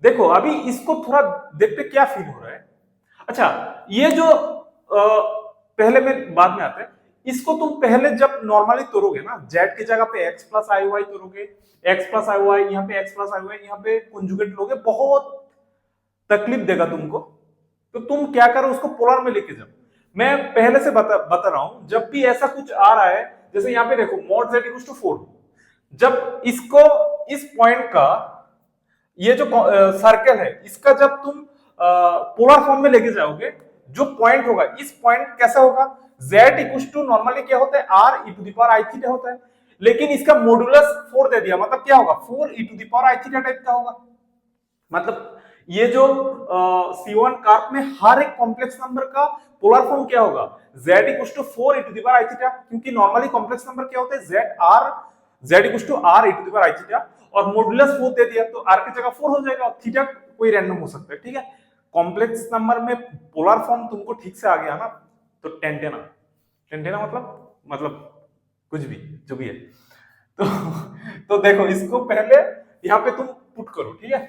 देखो अभी इसको थोड़ा देखते क्या फील हो रहा है। अच्छा, ये जो पहले में बाद में आता है, इसको तुम पहले जब नॉर्मली तोड़ोगे ना, Z की जगह पे x प्लस आई वाई तोड़ोगे, x प्लस आई वाई, यहाँ पे x प्लस आई वाई, यहाँ पे कंजुगेट लोगे, बहुत तकलीफ देगा तुमको। तो तुम क्या करो, उसको पोलर में लेके जाओ। मैं पहले से बता रहा हूं, जब भी ऐसा कुछ आ रहा है, जैसे यहाँ पे देखो mod z इक्वल्स टू 4, जब इसको इस पॉइंट का ये जो सर्कल है इसका जब तुम पोलर फॉर्म में लेके जाओगे, जो पॉइंट होगा, इस पॉइंट कैसा होगा, z इक्वल्स टू नॉर्मली क्या होता है r e to the power i theta होता है, लेकिन इसका मॉडुलस 4 दे दिया, मतलब क्या होगा 4 e to the power i theta type का होगा। मतलब ये जो C1 कर्व में हर एक कॉम्प्लेक्स नंबर का पोलर फॉर्म क्या होगा, z equals to 4 e to the power i theta, क्योंकि नॉर्मली कॉम्प्लेक्स नंबर क्या होता है, z equals to r e to the power i theta, और मॉडुलस 4 दे दिया तो r की जगह 4 हो जाएगा, और थीटा कोई रैंडम हो सकता है, ठीक है। कॉम्प्लेक्स नंबर में पोलर फॉर्म तुमको ठीक से आ गया ना, तो टेंटेना मतलब कुछ भी जो भी है। तो देखो इसको पहले यहाँ पे तुम पुट करो, ठीक है।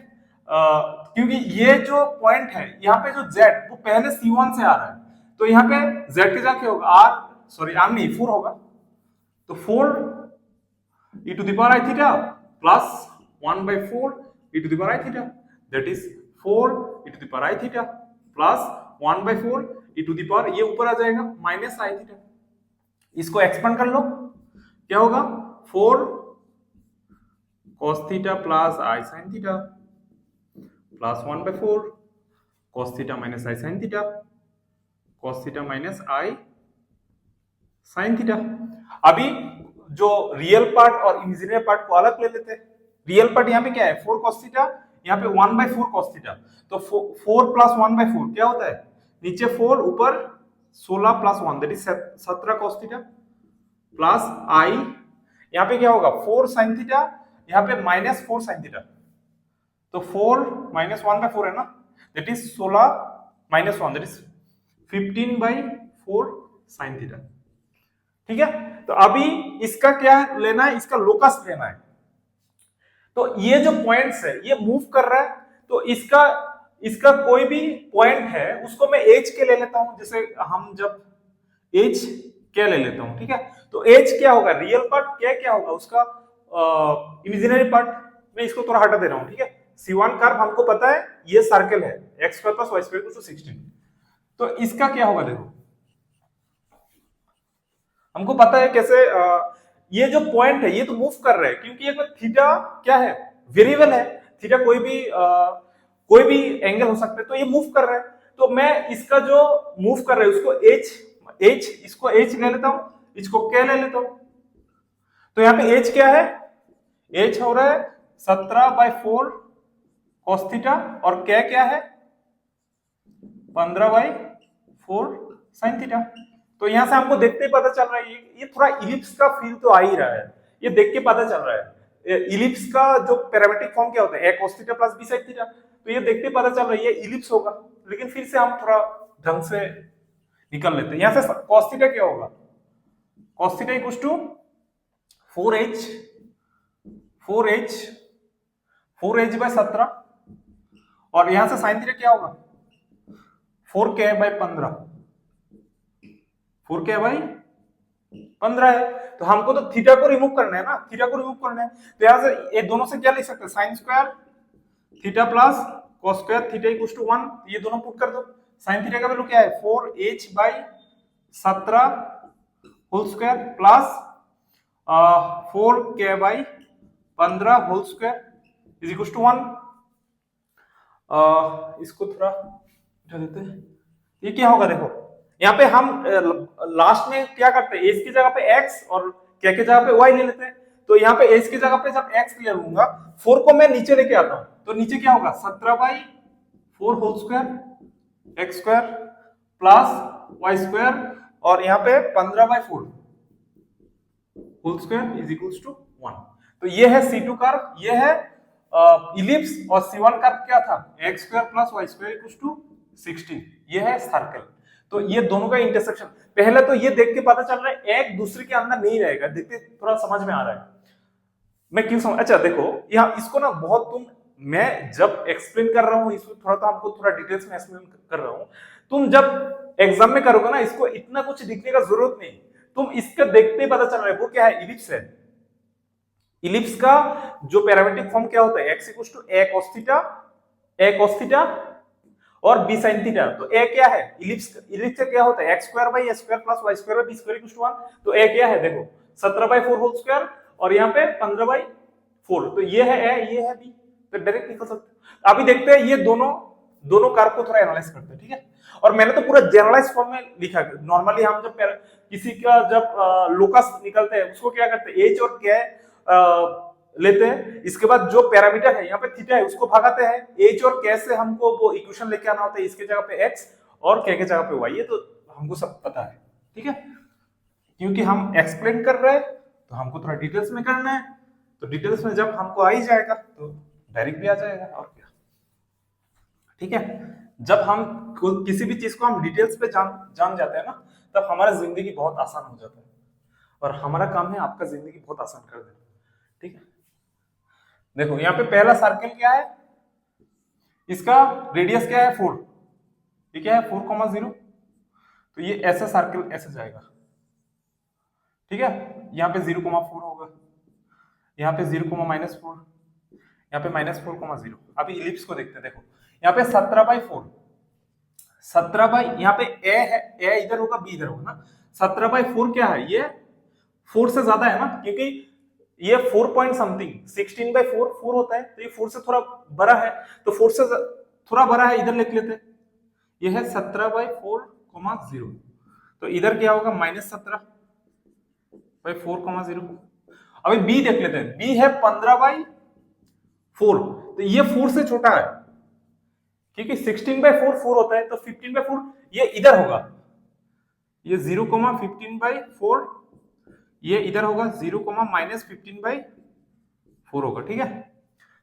क्योंकि ये जो पॉइंट है यहाँ पे जो Z वो पहले C1 से आ रहा है, तो यहाँ पे Z के जाके होगा r नहीं 4 होगा, तो 4 e to the power i theta plus 1/4 e to the power i theta, that is 4 e to the power i theta plus 1/4 e to the power, ये ऊपर आ जाएगा माइनस i थीटा। इसको एक्सपेंड कर लो, क्या होगा 4 cos theta plus i sin theta plus 1/4 cos theta minus i sin theta cos theta minus i sin theta. अभी जो रियल पार्ट और इमेजिनरी पार्ट को अलग ले लेते हैं। रियल पार्ट यहाँ पे क्या है 4 cos थीटा, यहाँ पे 1/4 cos थीटा, तो 4 प्लस 1/4 क्या होता है, नीचे 4 ऊपर 16 plus 1 that is 17 cos theta plus i, यहाँ पे क्या होगा 4 sin थीटा, यहाँ पे माइनस 4 sin थीटा, तो 4 माइनस 1/4 है ना, that is 16 minus 1 that is 15/4 sin theta, ठीक है। तो अभी इसका क्या लेना है, इसका लोकस लेना है। तो ये जो पॉइंट्स है ये मूव कर रहा है, तो इसका कोई भी पॉइंट है उसको मैं एज के ले लेता हूं, जैसे हम जब एज क्या ले लेता हूं, ठीक है। तो एज क्या होगा, रियल पार्ट क्या होगा उसका इमेजिनरी पार्ट, मैं इसको थोड़ा हटा दे रहा हूं, ठीक है। C1 कर्व हमको पता है ये सर्कल है x square plus y square equal to 16, तो इसका क्या होगा, देखो हमको पता है कैसे, ये जो पॉइंट है ये तो मूव कर रहा है, क्योंकि ये थीटा क्या है, वेरिएबल है, थीटा कोई भी कोई भी एंगल हो सकता है, तो ये मूव कर रहा है, तो मैं इसका जो मूव कर रहा है उसको एच इसको एच ले लेता हूं, इसको क्या ले लेता हूं। तो यहाँ पे एच क्या है, एच हो रहा है 17/4 cos थीटा, और क्या है 15/4 sin थीटा। तो यहां से हमको देखते ही पता चल रहा है ये थोड़ा इलिप्स का फील तो आ ही रहा है, ये देख के पता चल रहा है इलिप्स का जो पैरामीट्रिक फॉर्म क्या होता है a cos theta plus b sin theta. तो ये देखते पता चल रहा है ये इलिप्स होगा, लेकिन फिर से हम थोड़ा ढंग से निकल लेते हैं। यहां से cos थीटा क्या होगा, cos theta equals to 4h by 17, और यहां से sin थीटा क्या होगा 4k/15, 4k/15 है। तो हमको तो थीटा को रिमूव करना है ना, थीटा को रिमूव करना है, तो यहां से ये दोनों से क्या लिख सकते हैं, sin square theta plus cos square theta equals to 1, ये दोनों पुट कर दो। sin थीटा का वैल्यू क्या है 4h/17 whole square plus 4k/15 whole square is equals to 1। इसको थोड़ा उठा देते हैं, ये क्या होगा देखो, यहाँ पे हम लास्ट में क्या करते हैं, एज की जगह पे x और क्या की जगह पे y ले लेते हैं। तो यहाँ पे एज की जगह पे जब x ले लूंगा, 4 को मैं नीचे लेके आता हूं, तो नीचे क्या होगा 17/4 whole square x square plus y square, और यहाँ पे 15/4 whole square is equals to 1। तो ये है C2 कर्व, ये है इलिप्स, और C1 कर्व क्या था x square plus y square equals to 16, ये है सर्कल। तो ये दोनों का इंटरसेक्शन, पहले तो ये देख के पता चल रहा है एक दूसरे के अंदर नहीं रहेगा, देखते थोड़ा समझ में आ रहा है मैं क्यों समझ। अच्छा देखो यहाँ इसको ना बहुत मैं जब एक्सप्लेन कर रहा हूँ इसको थोड़ा तो हमको थोड़ा डिटेल्स में एक्सप्लेन कर रहा हूँ, तुम जब एग्जाम में करोगे ना इसको इतना कुछ दिखने का जरूरत नहीं, तुम इसका देखते ही पता चल रहा है वो क्या है, इलिप्स है। इलिप्स का जो पैरामीट्रिक फॉर्म क्या होता है, x equals to a cos theta और b sin थीटा। तो a क्या है, इलिप्स का क्या होता है x square by a square plus y square by b square equals to 1। तो a क्या है देखो 17/4 होल स्क्वायर, और यहाँ पे 15/4, तो ये है a, ये है b, तो डायरेक्ट निकल सकते हैं। अभी देखते हैं ये दोनों कर्व को थोड़ा एनालाइज करते हैं, ठीक है। और मैंने तो पूरा जनरलाइज फॉर्म में लिखा है। नॉर्मली हम जब किसी का जब लोकस निकलते हैं उसको क्या करते हैं, एच और के लेते हैं, इसके बाद जो पैरामीटर है यहाँ पे थीटा है उसको भागाते हैं, एच और के से हमको वो इक्वेशन लेके आना होता है, इसके जगह पे एक्स और के जगह पे वाई, ये तो हमको सब पता है, ठीक है। क्योंकि हम एक्सप्लेन कर रहे हैं तो हमको थोड़ा डिटेल्स में करना है, तो डिटेल्स में जब हमको आ ही जाएगा तो डायरेक्ट भी आ जाएगा, और क्या, ठीक है। जब हम किसी भी चीज को हम डिटेल्स पे जान जाते हैं ना, तब हमारा जिंदगी बहुत आसान हो जाता है, और हमारा काम है आपका जिंदगी बहुत आसान कर देना, ठीक है। देखो यहाँ पे पहला सर्कल क्या है, इसका रेडियस क्या है 4, ये क्या है 4,0, तो ये ऐसा सर्कल ऐसे जाएगा, ठीक है। यहाँ पे 0,4 होगा, यहाँ पे 0,-4, यहाँ पे -4,0। अभी इलिप्स को देखते हैं, देखो यहाँ पे 17/4 यहाँ पे a है, a इधर होगा b इधर होगा ना, 17/4 क्या है, ये 4 से ज्यादा है ना, क्योंकि ये 4 पॉइंट समथिंग 16/4 4 होता है, तो ये 4 से थोड़ा बड़ा है, तो 4 से थोड़ा बड़ा है, इधर लिख लेते हैं, ये है 17/4,0। तो इधर क्या होगा -17/4,0। अभी b देख लेते हैं, b है 15/4, तो ये 4 से छोटा है, क्योंकि 16/4 4 होता है, तो 15/4 ये इधर होगा, ये 0,15/4, ये इधर होगा 0,-15/4 होगा, ठीक है।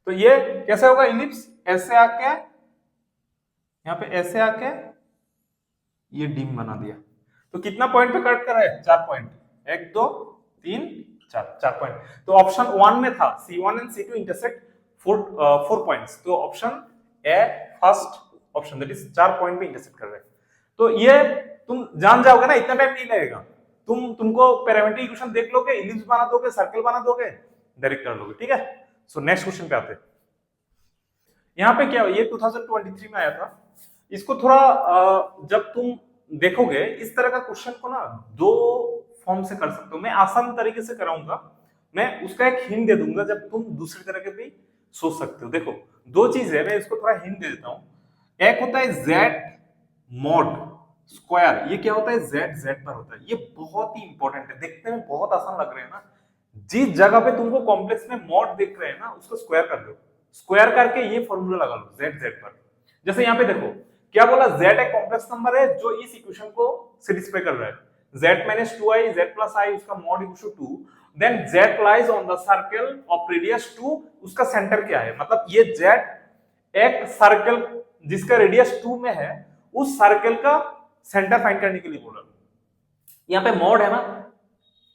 तो ये कैसे होगा, इलिप्स ऐसे आके यहाँ पे ऐसे आके ये डिम बना दिया, तो कितना पॉइंट पे कट कर रहा है, 4 पॉइंट, 1 2 3 4 पॉइंट। तो ऑप्शन 1 में था C1 and C2 intersect 4 points, तो option A first option, that is 4 point पे इंटरसेक्ट कर रहे हैं। तो ये तुम जान जाओगे ना, इतना टाइम नहीं लगेगा, तुमको पैरामीट्रिक इक्वेशन देख लोगे, इलिप्स बना दोगे, सर्कल बना दोगे, डायरेक्ट कर लोगे, ठीक है। सो नेक्स्ट क्वेश्चन पे आते हैं। यहाँ पे क्या, ये 2023 में आया था, इसको थोड़ा जब तुम देखोगे इस तरह का क्वेश्चन को ना 2 फॉर्म से कर सकते हो, मैं आसान तरीके से कराऊंगा, मैं उसका एक हिंट दे दूंगा, जब तुम दूसरी तरह के भी सोच सकते हो। देखो दो चीज है, मैं इसको थोड़ा हिंट दे देता हूं। एक होता है जेड मॉड स्क्वायर, ये क्या होता है, जेड जेड पर होता है। ये बहुत ही इंपॉर्टेंट है, देखने में बहुत आसान लग रहे हैं ना। जिस जगह पे तुमको कॉम्प्लेक्स में मॉड दिख रहे हैं ना, उसको स्क्वायर कर दो, स्क्वायर करके ये फॉर्मूला लगा लो जेड जेड पर। जैसे यहाँ पे देखो क्या बोला, जेड एक कॉम्प्लेक्स नंबर है जो इस इक्वेशन को सेटिस्फाई कर रहा है। z minus 2i z plus i उसका mod equal to 2, then z lies on the circle of radius 2, उसका सेंटर क्या है, मतलब ये z एक सर्कल जिसका रेडियस 2 में है, उस सर्कल का सेंटर फाइंड करने के लिए बोला। यहाँ पे मॉड है ना,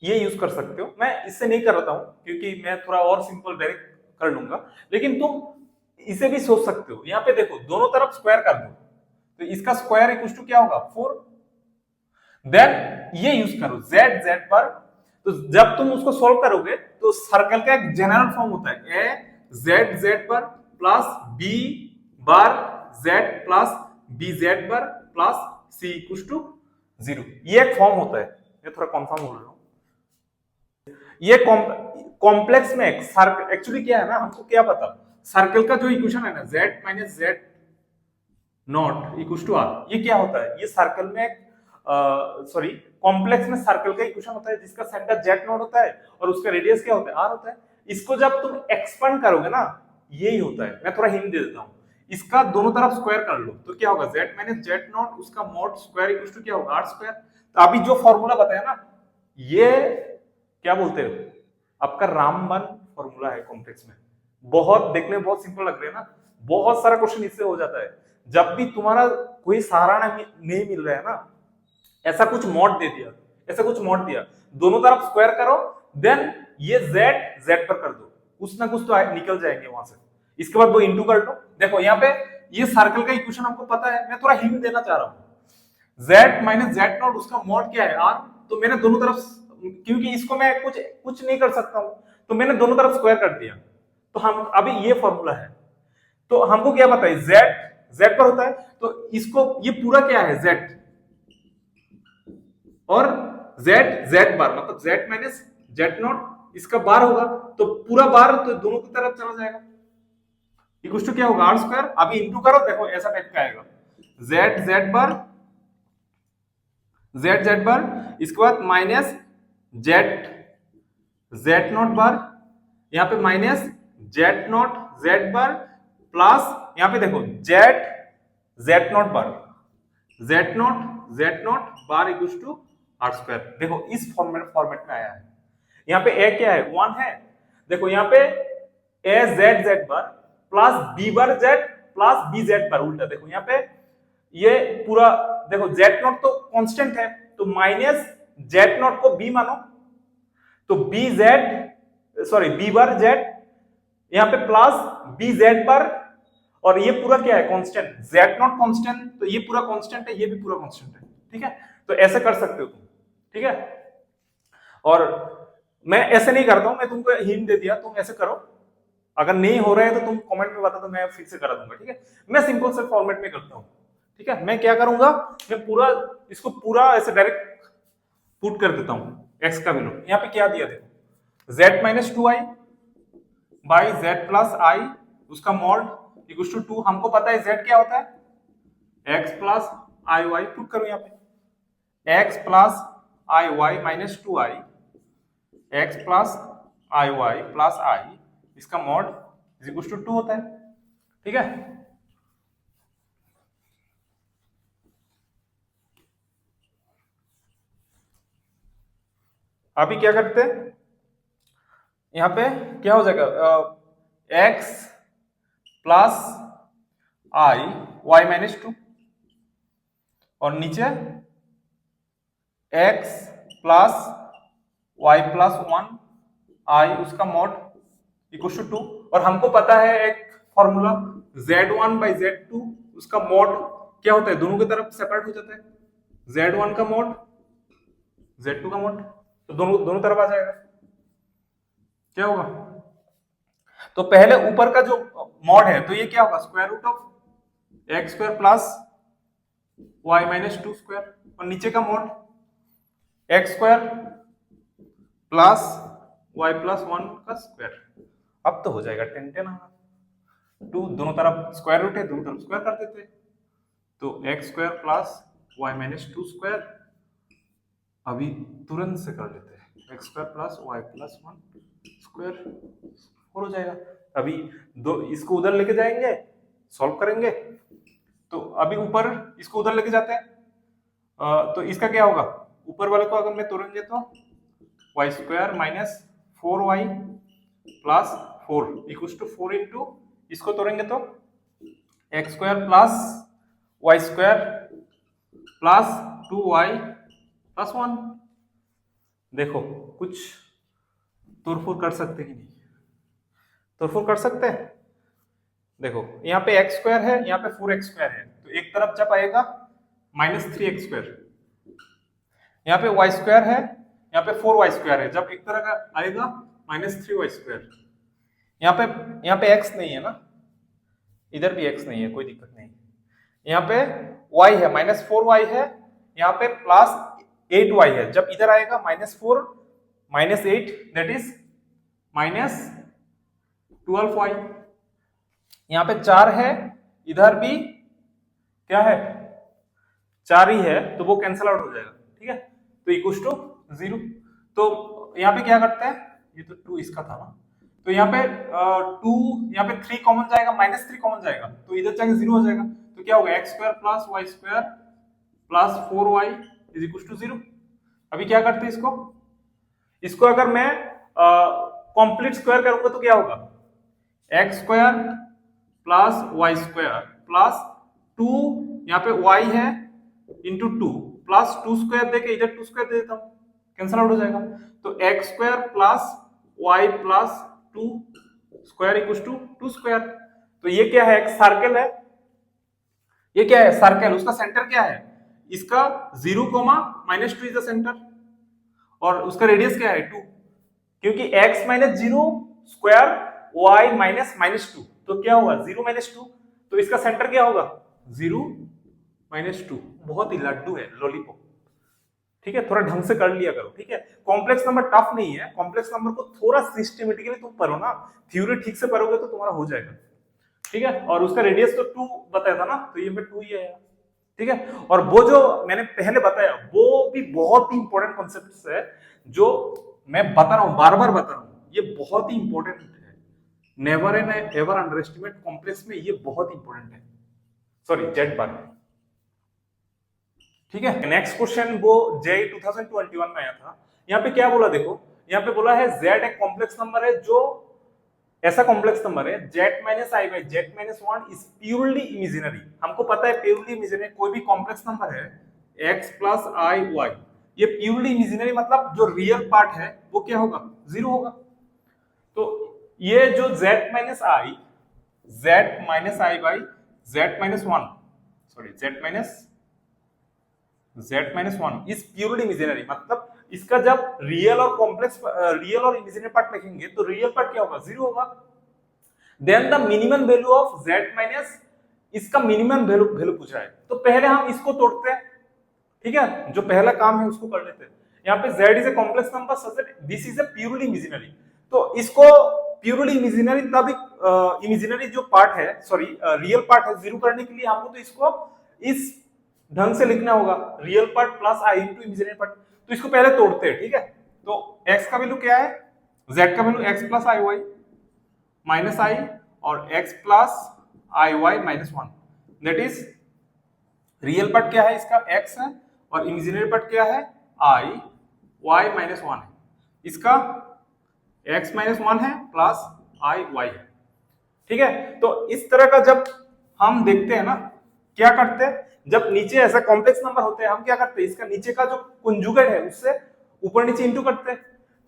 ये यूज कर सकते हो। मैं इससे नहीं कर रहा हूं क्योंकि मैं थोड़ा और सिंपल डायरेक्ट कर लूंगा, लेकिन तुम इसे भी सोच सकते हो। यहाँ पे देखो दोनों तरफ स्क्वायर कर दो, तो इसका स्क्वायर इक्वल टू क्या होगा 4, देन ये यूज करो जेड जेड पर। तो जब तुम उसको सोल्व करोगे तो सर्कल का एक जनरल फॉर्म होता है a z z bar plus b bar z plus b z bar plus c equal to 0। ये एक फॉर्म होता है, ये थोड़ा कंफर्म बोल रहा हूं। ये कॉम्प्लेक्स में एक सर्कल एक्चुअली क्या है ना, हमको क्या पता, सर्कल का जो इक्वेशन है ना z minus z naught equal to r, ये क्या होता है, ये सर्कल में सॉरी कॉम्प्लेक्स में सर्कल का इक्वेशन होता है जिसका सेंटर जेड नॉट होता है और उसका रेडियस क्या होता है आर होता है। इसको जब तुम एक्सपांड करोगे ना, यही होता है। मैं थोड़ा हिंट दे देता हूं, इसका दोनों तरफ स्क्वायर कर लो तो क्या होगा जेड माइनस जेड नॉट उसका मॉड स्क्वायर इक्वल टू क्या होगा आर स्क्वायर। तो अभी जो फॉर्मूला बताया ना, ये क्या बोलते हो, आपका रामबन फॉर्मूला है कॉम्प्लेक्स में। बहुत देखने में बहुत सिंपल लग रहे हैं ना, बहुत सारा क्वेश्चन इससे हो जाता है। जब भी तुम्हारा कोई सहारा नहीं मिल रहा है ना, ऐसा कुछ मॉड दे दिया, ऐसा कुछ मॉड दिया, दोनों तरफ स्क्वायर करो, देन ये जेड जेड पर कर दो, कुछ ना कुछ तो निकल जाएंगे वहां से। इसके बाद वो इंटू कर लो। देखो यहाँ पे ये सर्कल का इक्वेशन हमको पता है, मैं थोड़ा हिंट देना चाह रहा हूँ। जेड माइनस जेड नॉट उसका मॉड क्या है आर, तो मैंने दोनों तरफ, क्योंकि इसको मैं कुछ नहीं कर सकता हूं, तो मैंने दोनों तरफ स्क्वायर कर दिया। तो हम अभी ये फॉर्मूला है, तो हमको क्या पता है जेड जेड पर होता है, तो इसको ये पूरा क्या है जेड और जेड जेड बार, मतलब जेड माइनस जेड नॉट इसका बार होगा, तो पूरा बार तो दोनों की तरफ चला जाएगा, इक्वल टू क्या होगा आर स्क्वायर। अभी इंटू करो, देखो ऐसा टाइप का आएगा z z bar z z bar, इसके बाद minus z z naught bar, यहाँ पे minus z naught z bar plus यहाँ पे देखो z z naught bar z naught bar equal to r square. देखो इस फॉर्मेट में आया है। यहाँ पे ए क्या है 1 है, देखो यहाँ पे a z z bar plus b bar z plus b z bar, उल्टा देखो यहाँ पे ये पूरा देखो जेड नॉट तो कांस्टेंट है, तो माइनस जेड नॉट को बी मानो, तो b z sorry b bar z, यहाँ पे प्लस बी जेड बार, और ये पूरा क्या है कांस्टेंट, जेड नॉट कांस्टेंट, तो ये पूरा कांस्टेंट है, ये भी पूरा कांस्टेंट है। ठीक है, तो ऐसे कर सकते हो तुम। ठीक है, और मैं ऐसे नहीं करता हूं, मैं तुमको हिंट दे दिया, तुम ऐसे करो। अगर नहीं हो रहा है तो तुम कमेंट में बता दो, मैं फिर से करा दूंगा। ठीक है, मैं सिंपल से फॉर्मेट में करता हूं। ठीक है, मैं क्या करूंगा, मैं पूरा इसको पूरा ऐसे डायरेक्ट पुट कर देता हूं एक्स का वैल्यू। यहाँ पे क्या दिया देखो z minus 2i by z plus i उसका मॉड इक्वल टू 2। हमको पता है जेड क्या होता है एक्स प्लस आई वाई, पुट करो यहाँ पे x plus I y minus 2i x plus I y plus i, इसका मॉड इज इक्वल टू 2 होता है। ठीक है, अभी क्या करते हैं, यहां पे क्या हो जाएगा एक्स प्लस आई वाई माइनस 2 और नीचे एक्स प्लस वाई प्लस 1 आई उसका मॉड इक्वल टू 2। और हमको पता है एक फॉर्मूला z1 बाई z2 उसका मॉड क्या होता है, दोनों की तरफ सेपरेट हो जाता है, z1 का मॉड z2 का मॉड, तो दोनों दोनों तरफ आ जाएगा। क्या होगा, तो पहले ऊपर का जो मॉड है तो ये क्या होगा square root of x square plus y minus 2 square, और नीचे का mod x square plus y plus 1 का स्क्वायर। अब तो हो जाएगा 10 10। 2 दोनों तरफ स्क्वायर रूट है, दोनों तरफ स्क्वायर कर देते, तो x square plus y minus 2 square, अभी तुरंत से कर लेते हैं, x square plus y plus 1 square हो जाएगा। अभी दो इसको उधर लेके जाएंगे, सॉल्व करेंगे, तो अभी ऊपर इसको उधर लेके जाते हैं, तो इसका क्या होगा, ऊपर वाले को अगर मैं तोड़ेंगे तो y square minus 4y plus 4 equals to 4 into, इसको तोड़ेंगे तो x square plus y square plus 2y plus 1। देखो कुछ तोड़फोड़ कर सकते कि नहीं, तोड़फोड़ कर सकते हैं। देखो यहाँ पे एक्स स्क्वायर है, यहाँ पे 4x स्क्वायर है, तो एक तरफ जब आएगा माइनस 3x स्क्वायर, यहाँ पे y स्क्वायर है, यहाँ पे 4y स्क्वायर है, जब एक तरह का आएगा माइनस 3y स्क्वायर, यहाँ पे x नहीं है ना, इधर भी x नहीं है, कोई दिक्कत नहीं, यहाँ पे y है माइनस 4y है, यहाँ पे प्लस 8y है, जब इधर आएगा minus 4 minus 8 that is minus 12y, यहाँ पे 4 है, इधर भी क्या है 4 ही है, तो वो कैंसिल आउट हो जाएगा, ठीक है, तो इक्वल्स टू 0। तो यहाँ पे क्या करते हैं, ये तो 2 इसका था ना, तो यहाँ पे 2, यहाँ पे 3 कॉमन जाएगा, माइनस 3 कॉमन जाएगा, तो इधर जाके 0 हो जाएगा, तो क्या होगा x square plus y square plus 4y is equals to 0। अभी क्या करते हैं इसको अगर मैं कंप्लीट स्क्वायर करूंगा तो क्या होगा, x square plus y square plus 2, यहाँ पे y है इंटू 2 प्लस 2 स्क्वायर देके इधर 2 स्क्वायर दे देता हूं, कैंसिल आउट हो जाएगा, तो x square plus y plus 2 square equals to 2 square. तो ये क्या है, एक सर्कल है, ये क्या है सर्कल, उसका सेंटर क्या है, इसका 0 माइनस 2 इज द सेंटर, और उसका रेडियस क्या है 2, क्योंकि x minus 0 square y minus minus 2, तो क्या होगा 0 माइनस 2, तो इसका सेंटर क्या होगा 0 माइनस 2, बहुत ही लड्डू है लॉलीपॉप, ठीक है, थोड़ा ढंग से कर लिया करो, ठीक है, कॉम्प्लेक्स नंबर टफ नहीं है, कॉम्प्लेक्स नंबर को थोड़ा सिस्टमेटिकली तुम पढ़ो ना, थ्योरी ठीक से पढ़ोगे तो तुम्हारा हो जाएगा, ठीक है, और उसका रेडियस तो 2 बताया था ना, तो ये में 2 ही है, ठीक है, और वो जो मैंने पहले बताया वो भी बहुत ही इंपॉर्टेंट कॉन्सेप्ट है, जो मैं बता रहा हूं, बार बार बता रहा हूं, ये बहुत ही इंपॉर्टेंट है, never and ever under estimate complex में, ये बहुत इंपॉर्टेंट है, सॉरी जेड बार, ठीक है। नेक्स्ट क्वेश्चन वो जेई 2021 में आया था, यहाँ पे क्या बोला देखो, यहाँ पे बोला है जेड एक कॉम्प्लेक्स नंबर है, जो ऐसा कॉम्प्लेक्स नंबर है Z minus i by Z minus 1 is purely imaginary, हमको पता है प्योरली इमेजिनरी कोई भी कॉम्प्लेक्स नंबर है x प्लस आई वाई, ये प्योरली इमेजिनरी मतलब जो रियल पार्ट है वो क्या होगा 0 होगा, तो ये जो z minus i by z minus 1 sorry z minus 1 is purely imaginary, मतलब इसका जब रियल और कॉम्प्लेक्स रियल और इमेजिनरी पार्ट लिखेंगे तो रियल पार्ट क्या होगा 0 होगा, then the minimum value of z minus, इसका मिनिमम वैल्यू पूछा है, तो पहले हम इसको तोड़ते हैं, ठीक है, जो पहला काम है उसको कर लेते हैं, यहाँ पे z is a complex number such that this is a purely imaginary, तो इसको प्योरली इमेजिनरी तब इमेजिनरी जो पार्ट है सॉरी रियल पार्ट है 0 करने के लिए हमको तो इसको इस ढंग से लिखना होगा, रियल पार्ट प्लस आई इंटू इमेजिनरी पार्ट, तो इसको पहले तोड़ते हैं, ठीक है, तो x का वैल्यू क्या है, z का value x plus I y minus i और x plus I y minus 1, that is real part क्या है इसका x है और इमेजिनरी पार्ट क्या है आई वाई माइनस 1 है, इसका x माइनस 1 है प्लस आई वाई है, ठीक है, तो इस तरह का जब हम देखते हैं ना, क्या करते हैं जब नीचे ऐसा कॉम्प्लेक्स नंबर होते हैं हम क्या करते हैं, इसका नीचे का जो कंजुगेट है उससे ऊपर नीचे इंटू करते हैं,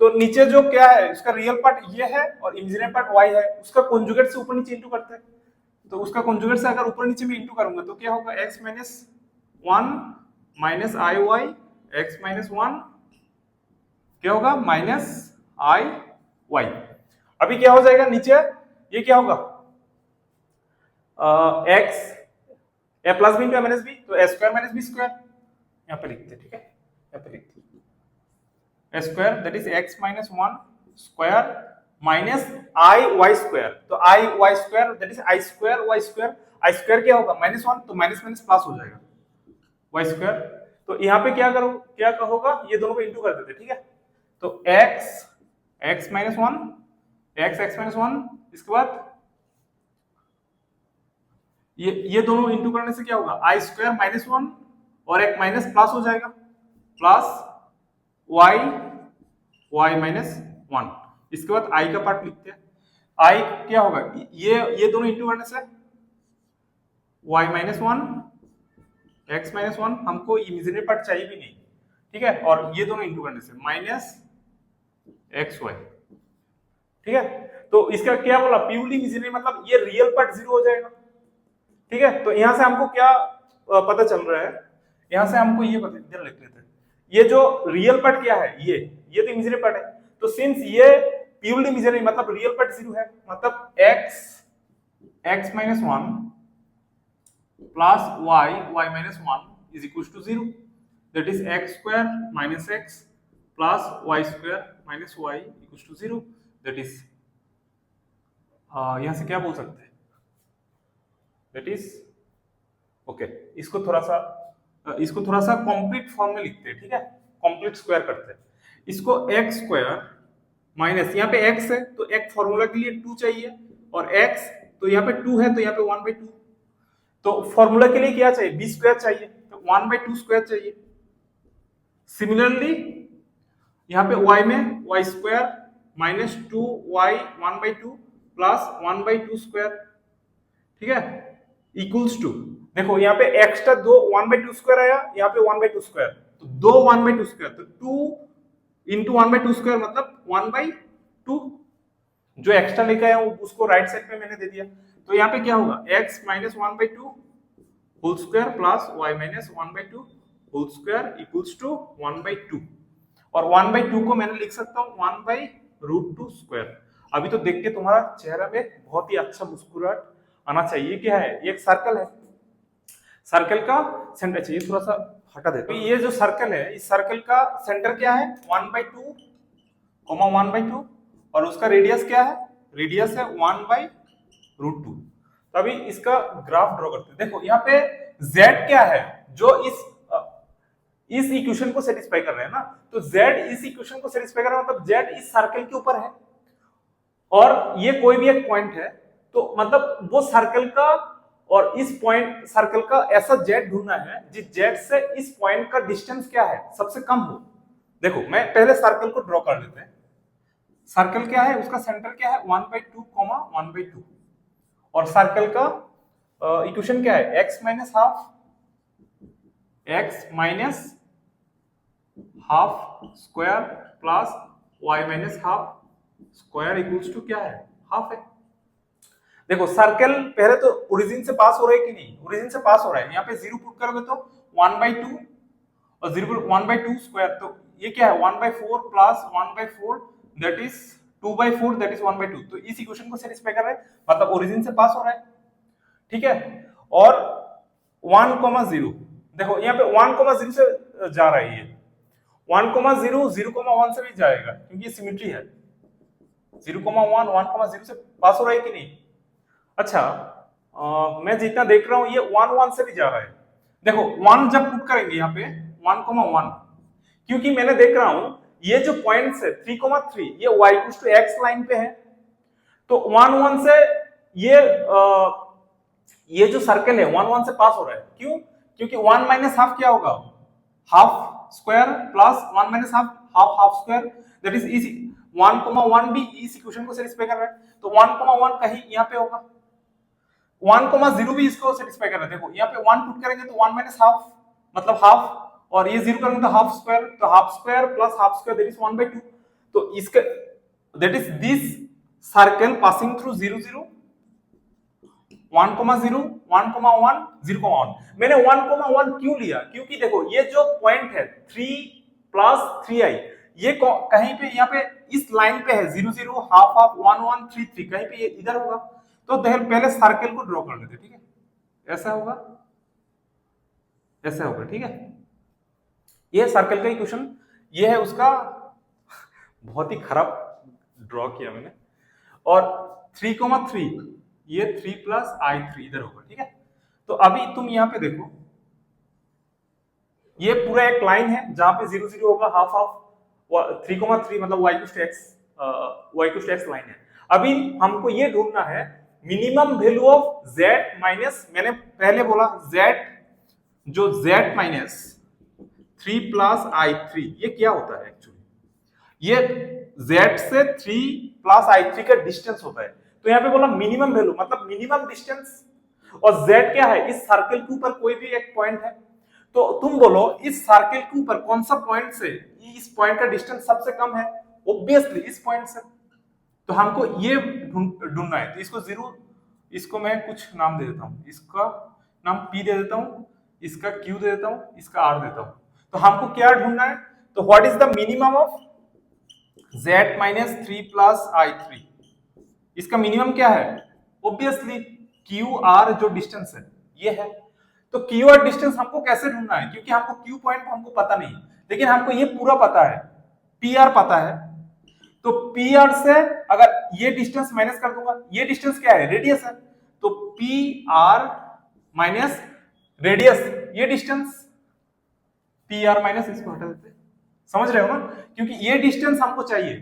तो नीचे जो क्या है उसका रियल पार्ट ये है और इमेजिनरी पार्ट y है, उसका कंजुगेट से ऊपर नीचे इंटू करते हैं, तो उसका कंजुगेट से अगर ऊपर नीचे में इंटू करूंगा तो क्या होगा x माइनस 1 माइनस आई वाई एक्स माइनस 1 क्या होगा माइनस आई वाई, अभी क्या हो जाएगा नीचे, ये क्या होगा x a plus b into minus b, तो a square minus b square यहाँ पे लिखते हैं, ठीक है, यहाँ पे लिखते हैं a square that is x minus 1 square minus I y square, तो i y square that is i square y square, i square क्या होगा -1, तो माइनस माइनस प्लस हो जाएगा वाई स्क्वायर। तो यहाँ पे क्या करो, क्या होगा, ये दोनों को इंटू कर देते, ठीक है। तो x माइनस 1, x माइनस 1, इसके बाद ये दोनों इंटू करने से क्या होगा, आई स्क्वायर माइनस 1 और एक माइनस प्लस हो जाएगा, प्लस y माइनस 1। इसके बाद i का पार्ट लिखते हैं, i क्या होगा, ये दोनों इंटू करने से y माइनस 1, x माइनस 1, हमको इमेजिनरी पार्ट चाहिए भी नहीं, ठीक है, और ये दोनों इंटू करने से माइनस एक्स वाई, ठीक है। तो इसका क्या बोला, प्यूरली इमेजिनरी, मतलब ये रियल पार्ट 0 हो जाएगा, ठीक है। तो यहां से हमको क्या पता चल रहा है, यहां से हमको ये पता, इधर लिख लेते हैं, ये जो रियल पार्ट क्या है, ये तो इमेजिनरी पार्ट है, तो सिंस ये प्यूरली इमेजिनरी मतलब रियल पार्ट 0 है, मतलब x minus 1 plus y minus 1 is equal to 0, that is x square minus x plus y square minus y equal to 0, that is यहां से क्या बोल सकते हैं, दैट इज ओके। इसको थोड़ा सा कंप्लीट फॉर्म में लिखते हैं, ठीक है, कंप्लीट स्क्वायर करते हैं इसको, x स्क्वायर माइनस, यहाँ पे x है तो एक फॉर्मूला के लिए 2 चाहिए, और x तो यहाँ पे 2 है तो यहाँ पे 1/2, तो फॉर्मूला के लिए क्या चाहिए, b स्क्वायर चाहिए, तो 1/2 स्क्वायर चाहिए। सिमिलरली यहाँ पे y में y square minus 2y 1/2 plus 1/2 square, ठीक है, इक्वल्स टू, देखो यहाँ पे एक्स्ट्रा 2 1/2 स्क्वायर आया, यहाँ पे 1/2 स्क्वायर, तो 2 1/2 स्क्वायर, तो 2 इंटू 1/2 स्क्वायर मतलब 1/2, जो एक्स्ट्रा लेके आया हूं उसको राइट साइड पे मैंने दे दिया, तो यहाँ पे क्या होगा, x minus 1/2 whole square plus y minus 1/2 whole square equals to 1/2, और 1/2 को मैंने लिख सकता हूँ 1/√2 स्क्वायर। अभी तो देख के तुम्हारा चेहरा में बहुत ही अच्छा मुस्कुराहट आना चाहिए, क्या है, ये एक सर्कल है, सर्कल का सेंटर चाहिए, थोड़ा सा हटा देते हैं, ये जो सर्कल है, इस सर्कल का सेंटर क्या है 1/2, 1/2, और उसका रेडियस क्या है, रेडियस है 1/√2। तो अभी इसका ग्राफ ड्रॉ करते हैं, देखो यहाँ पे z क्या है, जो इस इक्वेशन को सेटिस्फाई कर रहे हैं ना, तो z इस इक्वेशन को सेटिस्फाई कर रहा है, मतलब z इस सर्कल के ऊपर है, और ये कोई भी एक पॉइंट है, तो मतलब वो सर्कल का और इस पॉइंट सर्कल का ऐसा जेड ढूंढना है जिस जेड से इस पॉइंट का डिस्टेंस क्या है, सबसे कम हो। देखो मैं पहले सर्कल को ड्रॉ कर लेते हैं, सर्कल क्या है, उसका सेंटर क्या है 1/2, 1/2, और सर्कल का इक्वेशन क्या है, x minus half square plus y minus half square equals to क्या है, हाफ है। देखो सर्कल पहले तो ओरिजिन से पास हो रहा है कि नहीं, ओरिजिन से पास हो रहा है, यहाँ पे 0 पुट करोगे तो 1/2 और 1/2 स्क्वायर, तो ये क्या है 1/4 plus 1/4 that is 2/4 that is 1/2, तो इस इक्वेशन को सेटिस्फाई कर रहा है, मतलब ओरिजिन से पास हो रहा है, ठीक है। और 1,0, देखो यहाँ पे 1,0 से जा रहा है, ये 1,0 0,1 से भी जाएगा क्योंकि ये सिमेट्री है, 0,1 1,0 से पास हो रहा है कि नहीं। अच्छा मैं जितना देख रहा हूं ये 1,1 से भी जा रहा है, देखो 1 जब पुट करेंगे यहाँ पे 1,1, क्योंकि मैंने देख रहा हूं ये जो पॉइंट्स है 3,3 ये y टू x लाइन पे है, तो 1,1 से ये जो सर्कल है 1,1 से पास हो रहा है, क्यों, क्योंकि 1 माइनस हाफ क्या होगा, half square plus 1 minus half square, that is 1,1 भी इस इक्वेशन को सेटिस्फाई कर रहा है, तो 1,1 कहीं यहाँ पे होगा, 1,0 भी इसको सेटिस्फाई कर रहा है, देखो यहाँ पे 1 पुट करेंगे तो 1 माइनस हाफ मतलब हाफ, और ये 0 करेंगे तो हाफ स्क्वायर, तो half square plus half square that is 1/2, तो इसका that is this circle passing through 0 0 1,0 1,1 0,1। मैंने 1,1 क्यों लिया, क्योंकि देखो ये जो पॉइंट है 3 प्लस 3i ये कहीं पे यहाँ पे इस लाइन पे है 0 0 हाफ हाफ 1 1 3 3 कहीं पे ये इधर होगा, तो पहले सर्कल को ड्रॉ कर लेते, ठीक है, ऐसा होगा, ऐसा होगा, ठीक है। ये सर्कल का इक्वेशन ये है उसका, बहुत ही खराब ड्रॉ किया मैंने, और 3,3 ये 3 प्लस i3 इधर होगा, ठीक है। तो अभी तुम यहाँ पे देखो, ये पूरा एक लाइन है जहां पे 0 0 होगा, हाफ हाफ 3,3 मतलब y equals to x line है। अभी हमको ये ढूंढना है minimum value of z minus, मैंने पहले बोला z, जो z माइनस 3 प्लस i3 ये क्या होता है एक्चुअली, ये z से 3 प्लस i3 का डिस्टेंस होता है। तो यहाँ पे बोला मिनिमम वैल्यू मतलब मिनिमम डिस्टेंस, और z क्या है, इस सर्कल के ऊपर कोई भी एक पॉइंट है। तो तुम बोलो इस सर्कल के ऊपर कौन सा पॉइंट से इस पॉइंट का डिस्टेंस सबसे कम है, ऑब्वियसली इस पॉइंट से। तो हमको ये ढूंढना है। तो इसको 0, इसको मैं कुछ नाम दे देता हूं, इसका नाम p दे देता हूं, इसका q दे देता हूं, इसका r देता हूं। तो हमको क्या ढूंढना है, तो what is the minimum of z minus 3 plus i3, इसका मिनिमम क्या है, ऑब्वियसली क्यू आर जो डिस्टेंस है ये है। तो क्यू आर डिस्टेंस हमको कैसे ढूंढना है, क्योंकि हमको क्यू पॉइंट हमको पता नहीं, लेकिन हमको ये पूरा पता है, पी आर पता है। तो पी आर से अगर ये डिस्टेंस माइनस कर दूंगा, ये डिस्टेंस क्या है, रेडियस है, तो पी आर माइनस रेडियस ये डिस्टेंस, पी आर माइनस इसको हटा देते, समझ रहे हो ना, क्योंकि ये डिस्टेंस हमको चाहिए।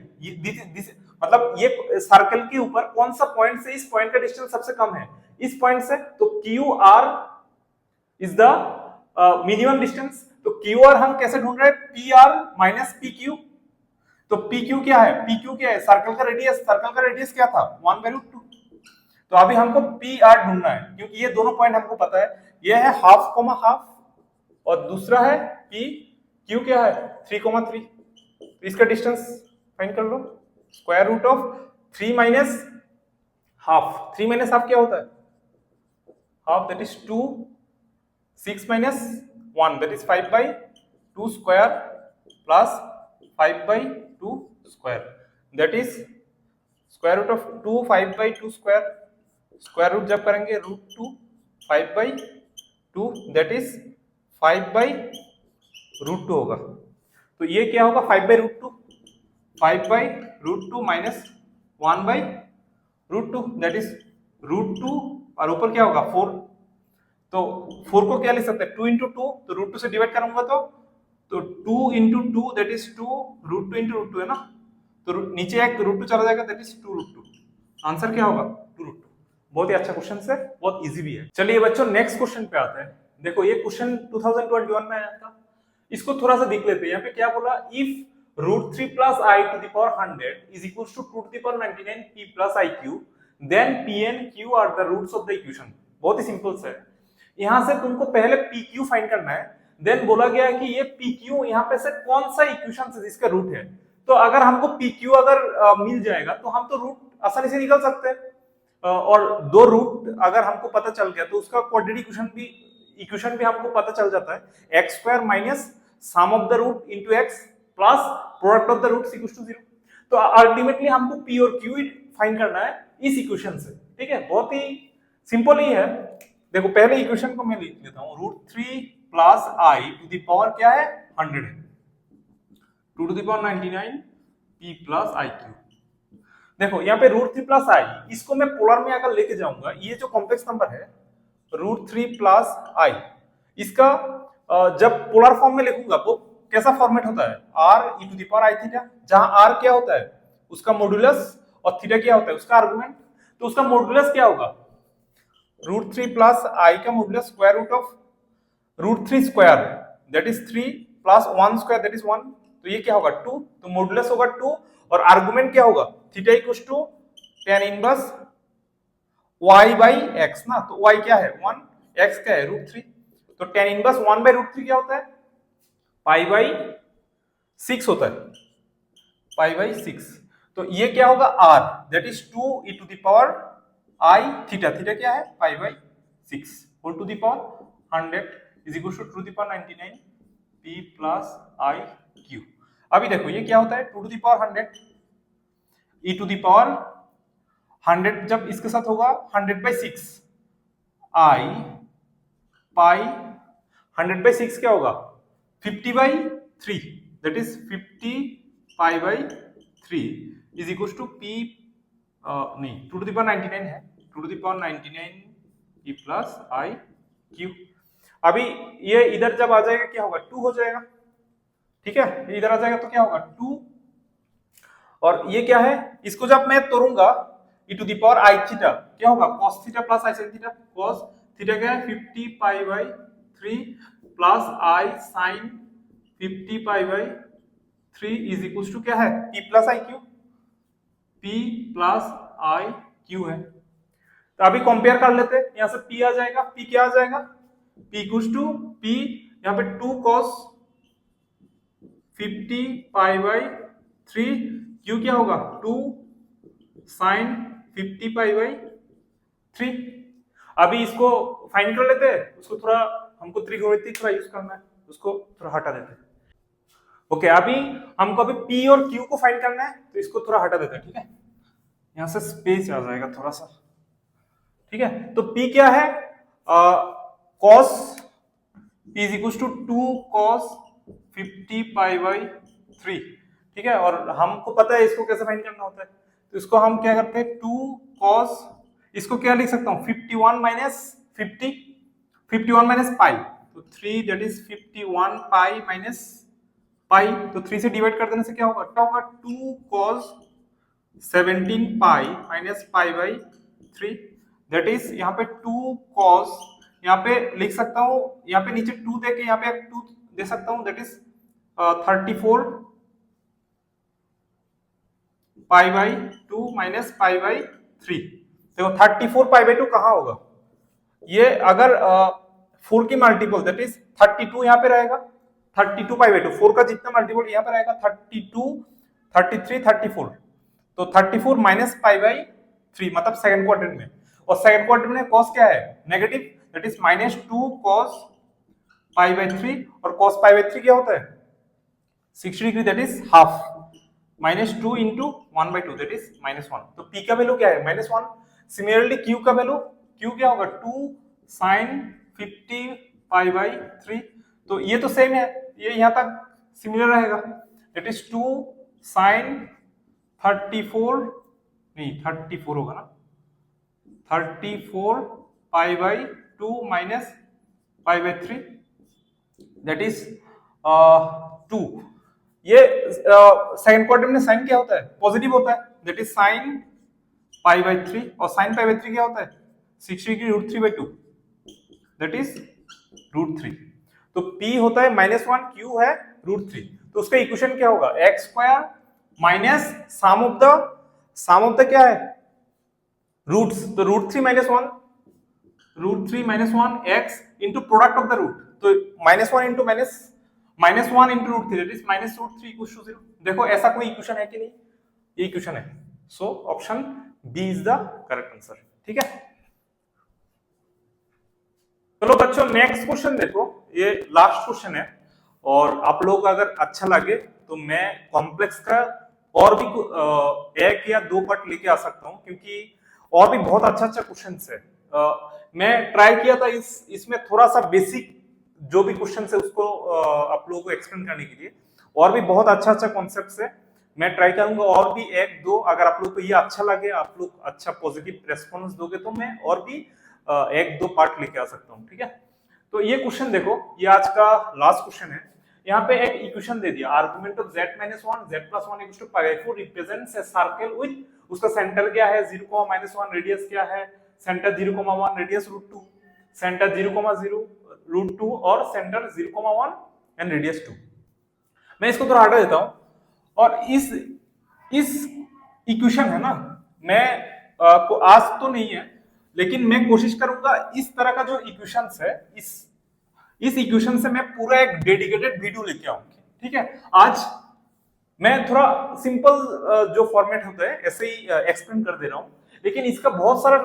मतलब ये सर्कल के ऊपर कौन सा पॉइंट से इस पॉइंट का डिस्टेंस सबसे कम है, इस पॉइंट से। तो Q R is the minimum distance. तो क्यू आर हम कैसे ढूंढ रहे हैं, P R minus P Q. तो पी क्यू क्या है, पी क्यू क्या है, सर्कल का रेडियस, सर्कल का रेडियस क्या था 1/√2। तो अभी हमको पी आर ढूंढना है, क्योंकि ये दोनों पॉइंट हमको पता है, ये है हाफ कोमा हाफ, और दूसरा है पी क्यू क्या है 3,3। इसका डिस्टेंस फाइंड कर लो, square root of 3 minus half, 3 minus half क्या होता है, half, that is 2, 6 minus 1 that is 5/2 square plus 5/2 square, that is square root of 2 5/2 square, square root जब करेंगे √2 5/2 दैट इज 5/√2 होगा। तो ये क्या होगा 5/√2, 5/√2 माइनस 1/√2 दैट इज √2, और ऊपर क्या होगा 4। तो 4 को क्या लिख सकते हैं 2 × 2, तो √2 से डिवाइड करूंगा तो 2 × 2 दैट इज 2, √2 × √2 है ना, तो नीचे एक √2 चला जाएगा दैट इज 2√2। आंसर क्या होगा 2√2। बहुत ही अच्छा क्वेश्चन है, बहुत इजी भी है। चलिए बच्चों नेक्स्ट क्वेश्चन पे आते हैं। देखो ये क्वेश्चन 2021 में आया था, इसको थोड़ा सा देख लेते हैं। यहाँ पे क्या बोला, if √3 plus i to the power 100 is equals to 2 to the power 99 p plus iq, then p and q are the roots of the equation। बहुत ही सिंपल सा है। यहाँ से तुमको पहले pq फाइंड करना है, देन बोला गया है कि ये pq यहाँ पे से कौन सा इक्वेशन से जिसका रूट है। तो अगर हमको pq अगर मिल जाएगा तो हम तो रूट आसानी से निकल सकते हैं, और दो रूट अगर हमको पता चल गया तो उसका क्वाड्रेटिक इक्वेशन भी हमको पता चल जाता है, x² minus sum of the root into x plus product of the roots equals to 0। तो अल्टीमेटली हमको p और q फाइंड करना है इस इक्वेशन से, ठीक है, बहुत ही सिंपल ही है। देखो पहले इक्वेशन को मैं लिख लेता हूं, √3 plus i to the power क्या है 100 है, 2 to the power 99 p plus iq। देखो यहाँ पे √3 प्लस i, इसको मैं पोलर में अगर लेके जाऊंगा, ये जो कॉम्प्लेक्स नंबर है √3 प्लस i, इसका जब पोलर फॉर्म में लिखूंगा वो कैसा फॉर्मेट होता है, r e to the power i theta, जहां r क्या होता है उसका मॉड्यूलस और थीटा क्या होता है उसका आर्गुमेंट। तो उसका मॉड्यूलस क्या होगा, √3 प्लस i का modulus square root of √3 square that is 3 plus 1 square that is 1, तो ये क्या होगा 2, तो मॉड्यूलस होगा 2 और आर्गुमेंट क्या होगा theta equals to tan inverse y/x ना, तो y क्या है 1, x क्या है √3, तो tan इनवर्स 1/√3 क्या होता है π/6 होता है, π/6। तो ये क्या होगा r that is 2 e to the power i theta, theta क्या है π/6 whole to the power 100 is equal to 2 to the power 99 p plus iq। अभी देखो ये क्या होता है 2 to the power 100 e to the power 100 जब इसके साथ होगा 100/6 i पाई 100/6 क्या होगा 50/3 that is 50 π/3 is equal to p नहीं, टू टू द पावर 99 है, two to the power 99 e plus i q. अभी ये इधर जब आ जाएगा क्या होगा, 2 हो जाएगा, ठीक है, इधर आ जाएगा तो क्या होगा 2, और ये क्या है, इसको जब मैं तोड़ूंगा e to the power i theta, क्या होगा cos theta plus i sin theta, cos theta क्या है 50 pi by 3 plus i sin 50 pi by 3 is equal to क्या है p plus i q, p plus i q है। तो अभी कंपेयर कर लेते हैं, यहां से p आ जाएगा, p क्या आ जाएगा, p इक्वल टू p, यहां पे 2 cos 50 पाई बाई 3, क्यू क्या होगा 2 sin 50 पाई बाई 3। अभी इसको फाइंड कर लेते हैं, उसको थोड़ा हमको त्रिकोणमिति थोड़ा यूज करना है, उसको थोड़ा हटा देते हैं। ओके, अभी हमको अभी p और q को फाइंड करना है, तो इसको थोड़ा हटा देते हैं, ठीक है, यहां से स्पेस आ जाएगा थोड़ा सा, ठीक है। तो p क्या है, cos p is equal to 2 cos 50 pi by 3, ठीक है, और हमको पता है इसको कैसे फाइंड करना होता है, तो इसको हम क्या करते हैं 2 cos, इसको क्या लिख सकता हूं 51 माइनस 50, 51 माइनस पाई, तो 3 that is 51 pi minus pi, तो 3 से डिवाइड कर देने से क्या होगा 2 cos 17 pi minus pi by 3, that is यहाँ पे 2 cos, यहाँ पे लिख सकता हूँ, यहाँ पे नीचे 2 दे के यहाँ पे 2 दे सकता हूँ, that is 34 pi by 2 minus pi by 3। देखो 34 पाई बाई 2 कहाँ होगा, ये अगर 4 की मल्टीपल दैट इज 32 यहाँ पे रहेगा, 32 पाई बाई 2, 4 का जितना मल्टीपल यहाँ पे रहेगा 32, 33, 34, तो 34 माइनस पाई बाई 3 मतलब सेकंड क्वाड्रेंट में, और सेकंड क्वाड्रेंट में cos क्या है negative, that is -2 cos pi by 3, और cos पाई बाई 3 क्या होता है 60 degree, that is half, -2 into 1/2 that is -1, तो p का वैल्यू क्या है -1। सिमिलरली q का वैल्यू, q क्या होगा 2 sin 50 पाई बाई 3, तो ये तो सेम है, ये यहां तक सिमिलर रहेगा, दैट इज 2 sin 34, नहीं 34 होगा ना, 34 pi by 2 minus pi by 3 that is 2। ये सेकंड क्वाड्रेंट में साइन क्या होता है पॉजिटिव होता है, that is sine pi by 3, और साइन पाई बाई 3 क्या होता है 60 डिग्री √3/2 दैट इज √3, तो p होता है -1, q है √3, तो उसका इक्वेशन क्या होगा x² minus sum of the क्या है रूट्स, तो √3 - 1 x into product of the root, तो -1 into -1 into √3 that is -√3 equals to 0। देखो ऐसा कोई इक्वेशन है कि नहीं, ये इक्वेशन है, so option b is the correct answer, ठीक है। चलो बच्चों नेक्स्ट क्वेश्चन देखो, ये लास्ट क्वेश्चन है, और आप लोग अगर अच्छा लगे तो मैं कॉम्प्लेक्स का और भी एक या दो पार्ट लेके आ सकता हूँ, क्योंकि और भी बहुत अच्छा क्वेश्चन है। मैं ट्राई किया था इसमें थोड़ा सा बेसिक जो भी क्वेश्चन है उसको आप लोगों को एक्सप्लेन करने के लिए, और भी बहुत अच्छा कॉन्सेप्ट है, मैं ट्राई करूंगा और भी एक दो, अगर आप लोग को ये अच्छा लगे, आप लोग अच्छा पॉजिटिव रेस्पॉन्स दोगे तो मैं और भी एक दो पार्ट लेके आ सकता हूँ, ठीक है। तो ये क्वेश्चन देखो, ये आज का लास्ट क्वेश्चन है, यहाँ पे एक इक्वेशन दे दिया, argument of z - 1 z+1 equals to π/4 represents a circle with, उसका सेंटर क्या है 0, -1, रेडियस क्या है सेंटर 0, 1, रेडियस √2, सेंटर 0, 0, √2 और सेंटर 0, 1 एंड रेडियस 2। मैं इसको थोड़ा हटा देता हूं, और इस इक्वेशन है ना, मैं को आज तो नहीं है, लेकिन मैं कोशिश करूंगा इस तरह का जो इक्वेशंस है, इस इक्वेशन से मैं पूरा एक डेडिकेटेड वीडियो लेके आऊंगी, ठीक है। आज मैं थोड़ा सिंपल जो फॉर्मेट होता है ऐसे ही एक्सप्लेन कर दे रहा हूं, लेकिन इसका बहुत सारा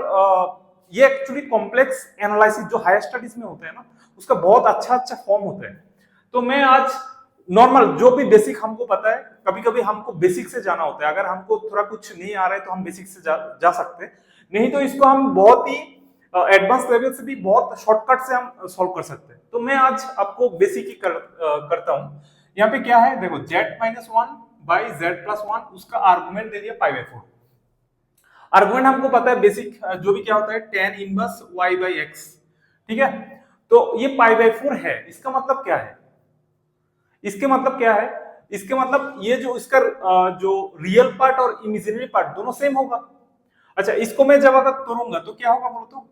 ये एक्चुअली कॉम्प्लेक्स एनालिसिस जो हायर स्टडीज में होता है ना, उसका बहुत अच्छा फॉर्म होता है। तो मैं आज नॉर्मल जो भी बेसिक हमको पता है, कभी कभी हमको बेसिक से जाना होता है, अगर हमको थोड़ा कुछ नहीं आ रहा है तो हम बेसिक से जा सकते हैं, नहीं तो इसको हम बहुत ही एडवांस लेवल से भी बहुत शॉर्टकट से हम सॉल्व कर सकते हैं। तो मैं आज आपको बेसिक ही करता हूं। यहाँ पे क्या है देखो, z - 1 बाई z+1, उसका आर्गुमेंट दे दिया π/4। आर्गुमेंट हमको पता है बेसिक जो भी क्या होता है tan inverse y by x, ठीक है। तो ये पाई बाई 4 है, इसका मतलब क्या है, इसके मतलब क्या है, इसके मतलब ये जो इसका जो रियल पार्ट और इमेजिनरी पार्ट दोनों सेम होगा। अच्छा, इसको मैं जब अगर तोड़ूंगा तो क्या होगा बोलो तो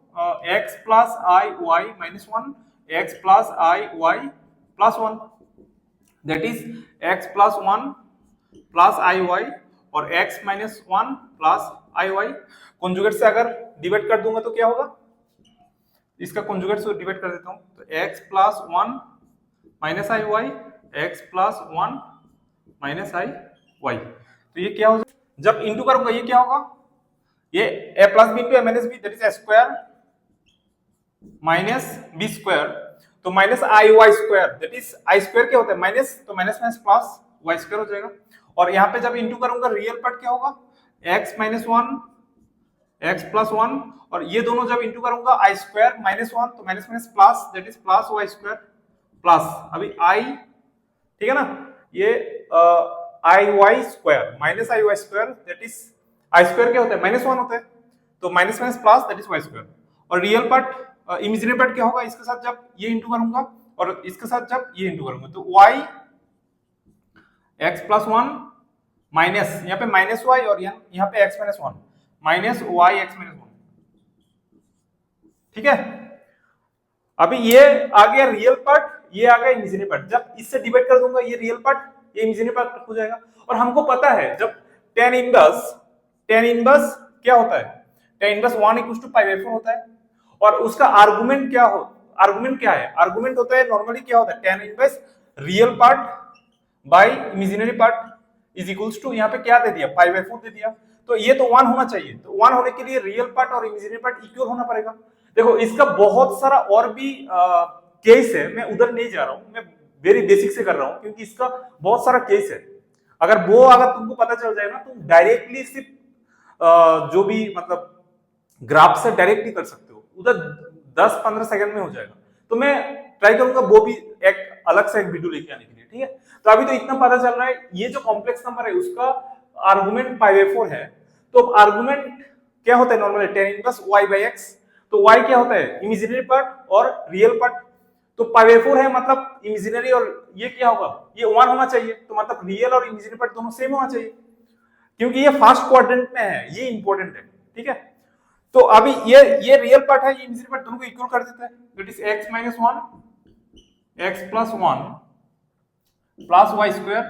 x plus I y minus one, x plus I y plus one, that is x plus one plus I y और x माइनस वन प्लस आई वाई। कॉन्जुगेट से अगर डिवाइड कर दूंगा तो क्या होगा, इसका कॉन्जुगेट से डिवाइड कर देता हूं तो x प्लस वन माइनस आई y, x plus one minus आई वाई। तो ये क्या हो जाएगा, जब इंटू करूंगा ये क्या होगा, ये a plus b into a minus b that is a square minus b square, तो minus I y square that is i square क्या होता है माइनस, तो minus minus plus y square हो जाएगा। और यहाँ पे जब इंटू करूंगा रियल पार्ट क्या होगा, x minus one x plus one, और ये दोनों जब इंटू करूंगा आई स्क्वायर माइनस वन, तो minus minus plus that is plus y square plus अभी आई, ठीक है ना, ये i y square minus I y square that is i square क्या होता है माइनस वन होता है, तो minus minus plus that is y square. और रियल पार्ट इमेजिनरी पार्ट क्या होगा, इसके साथ जब ये इंटू करूंगा और इसके साथ जब ये इंटू करूंगा तो y x plus one minus यहाँ पे माइनस वाई और यहाँ पे x minus one minus y x minus one, ठीक है। अभी ये आ गया रियल पार्ट, ये आ गया इमेजिनरी पार्ट, जब इससे डिवाइड कर दूंगा ये रियल पार्ट ये इमेजिनरी पार्ट हो जाएगा। और हमको पता है जब tan इनवर्स क्या होता है, tan inverse 1 equals to pi by 4 होता है। और उसका आर्गुमेंट क्या हो, आर्गुमेंट क्या है, आर्गुमेंट होता है नॉर्मली क्या होता है tan inverse real part by imaginary part is equals to, यहाँ पे क्या दे दिया पाई बाई 4 दे दिया, तो ये तो 1 होना चाहिए, तो 1 होने के लिए रियल पार्ट और इमेजिनरी पार्ट इक्वल होना पड़ेगा। देखो इसका बहुत सारा और भी केस है, मैं उधर नहीं जा रहा हूं, मैं वेरी बेसिक से कर रहा हूं क्योंकि इसका बहुत सारा केस है। अगर तुमको पता चल जाए ना तुम डायरेक्टली सिर्फ जो भी मतलब ग्राफ से डायरेक्टली कर सकते हो, उधर 10-15 सेकंड में हो जाएगा। तो मैं ट्राई करूंगा वो भी एक अलग से एक वीडियो लेके आने के लिए, ठीक है। तो अभी तो इतना पता चल रहा है ये जो कॉम्प्लेक्स नंबर है उसका आर्गुमेंट पाई बाई 4 है, तो आर्गुमेंट क्या होता है normally tan inverse y by x, तो y क्या होता है इमेजिनरी पार्ट और रियल पार्ट, तो पाई बाई 4 है मतलब इमेजिनरी और ये क्या होगा ये 1 होना चाहिए, तो मतलब रियल और इमेजिनरी पार्ट दोनों सेम होना चाहिए क्योंकि ये फर्स्ट क्वाड्रेंट में है, ये इंपॉर्टेंट है, ठीक है। तो अभी ये रियल पार्ट है, ये इमेजिनरी पार्ट दोनों को इक्वल कर देता है, that is x minus one x plus one plus y square.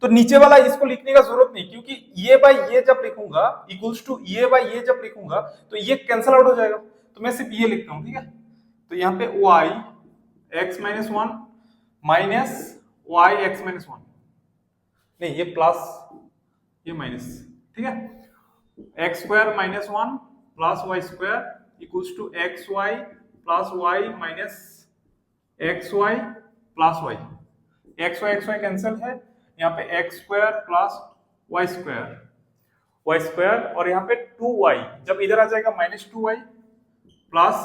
तो नीचे वाला इसको लिखने का जरूरत नहीं क्योंकि ये बाय ये जब लिखूंगा इक्वल्स टू ये बाय ये जब लिखूंगा तो ये कैंसिल आउट हो जाएगा, तो मैं सिर्फ ये लिखता हूं, ठीक है। तो यहाँ पे y x minus one minus y x minus one, नहीं ये प्लस ये माइनस, ठीक है, x square minus one plus y square equals to x y plus y minus x y plus y, x y cancel है, यहाँ पे x square plus y square और यहाँ पे 2y जब इधर आ जाएगा माइनस 2y प्लस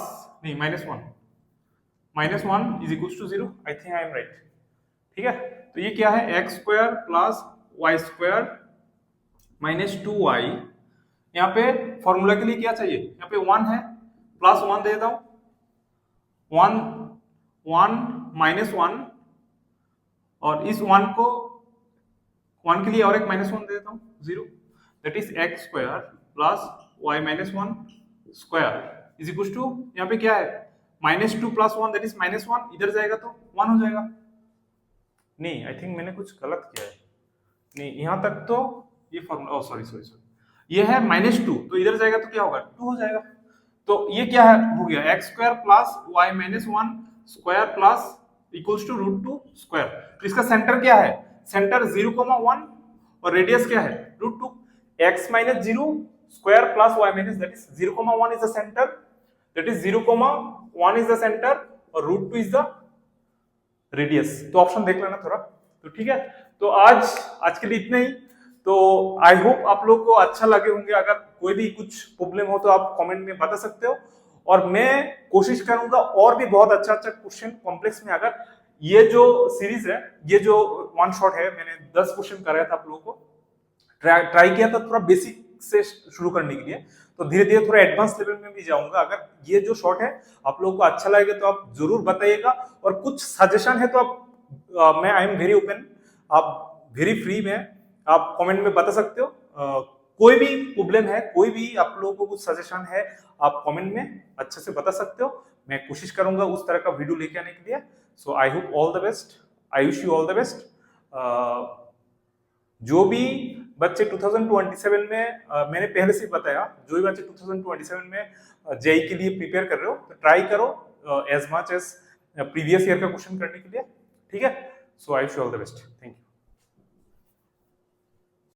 नहीं minus one is equals to 0, I think I am right, ठीक है। तो ये क्या है x square plus y square minus 2y, यहाँ पे फॉर्मूला के लिए क्या चाहिए, यहाँ पे 1 है प्लस 1 दे देता हूं, 1 माइनस 1 और इस 1 को 1 के लिए और एक माइनस 1 दे देता हूं 0, that is x square plus y minus 1 square is equal to यहाँ पे क्या है minus 2 plus 1 that is minus 1, इधर जाएगा तो 1 हो जाएगा। नहीं आई थिंक मैंने कुछ गलत किया है, नहीं यहाँ तक तो ये फॉर्मूला सॉरी ये है माइनस 2, तो इधर जाएगा तो क्या होगा 2 हो जाएगा। तो ये क्या है हो गया x square plus y minus 1 square plus equals to root 2 square. तो इसका सेंटर क्या है, सेंटर 0,1 और रेडियस क्या है root 2, x minus 0 square plus y minus that is 0,1 is the centre, that is 0,1 is the centre और रूट 2 इज द रेडियस। तो ऑप्शन देख लेना थोड़ा, तो ठीक है। तो आज के लिए इतना ही, तो आई होप आप लोग को अच्छा लगे होंगे। अगर कोई भी कुछ प्रॉब्लम हो तो आप कमेंट में बता सकते हो और मैं कोशिश करूंगा और भी बहुत अच्छा क्वेश्चन कॉम्प्लेक्स में। अगर ये जो सीरीज है, ये जो वन शॉट है, मैंने 10 क्वेश्चन कराया था आप लोगों को, ट्राई किया था थोड़ा बेसिक से शुरू करने के लिए, तो धीरे धीरे थोड़ा एडवांस लेवल में भी जाऊंगा। अगर ये जो शॉर्ट है आप लोगों को अच्छा लगेगा तो आप जरूर बताइएगा, और कुछ सजेशन है तो आप मैं आई एम वेरी ओपन, आप वेरी फ्री में आप कमेंट में बता सकते हो। कोई भी प्रॉब्लम है, कोई भी आप लोगों को कुछ सजेशन है, आप कमेंट में अच्छे से बता सकते हो। मैं कोशिश करूंगा उस तरह का वीडियो लेके आने के लिए। So I hope all the best, I wish you all the best. जो भी बच्चे 2027 में मैंने पहले से बताया, जो भी बच्चे 2027 में जेई के लिए प्रिपेयर कर रहे हो तो ट्राई करो as much as previous year का क्वेश्चन करने के लिए, ठीक है। So I wish you all the best, thank you.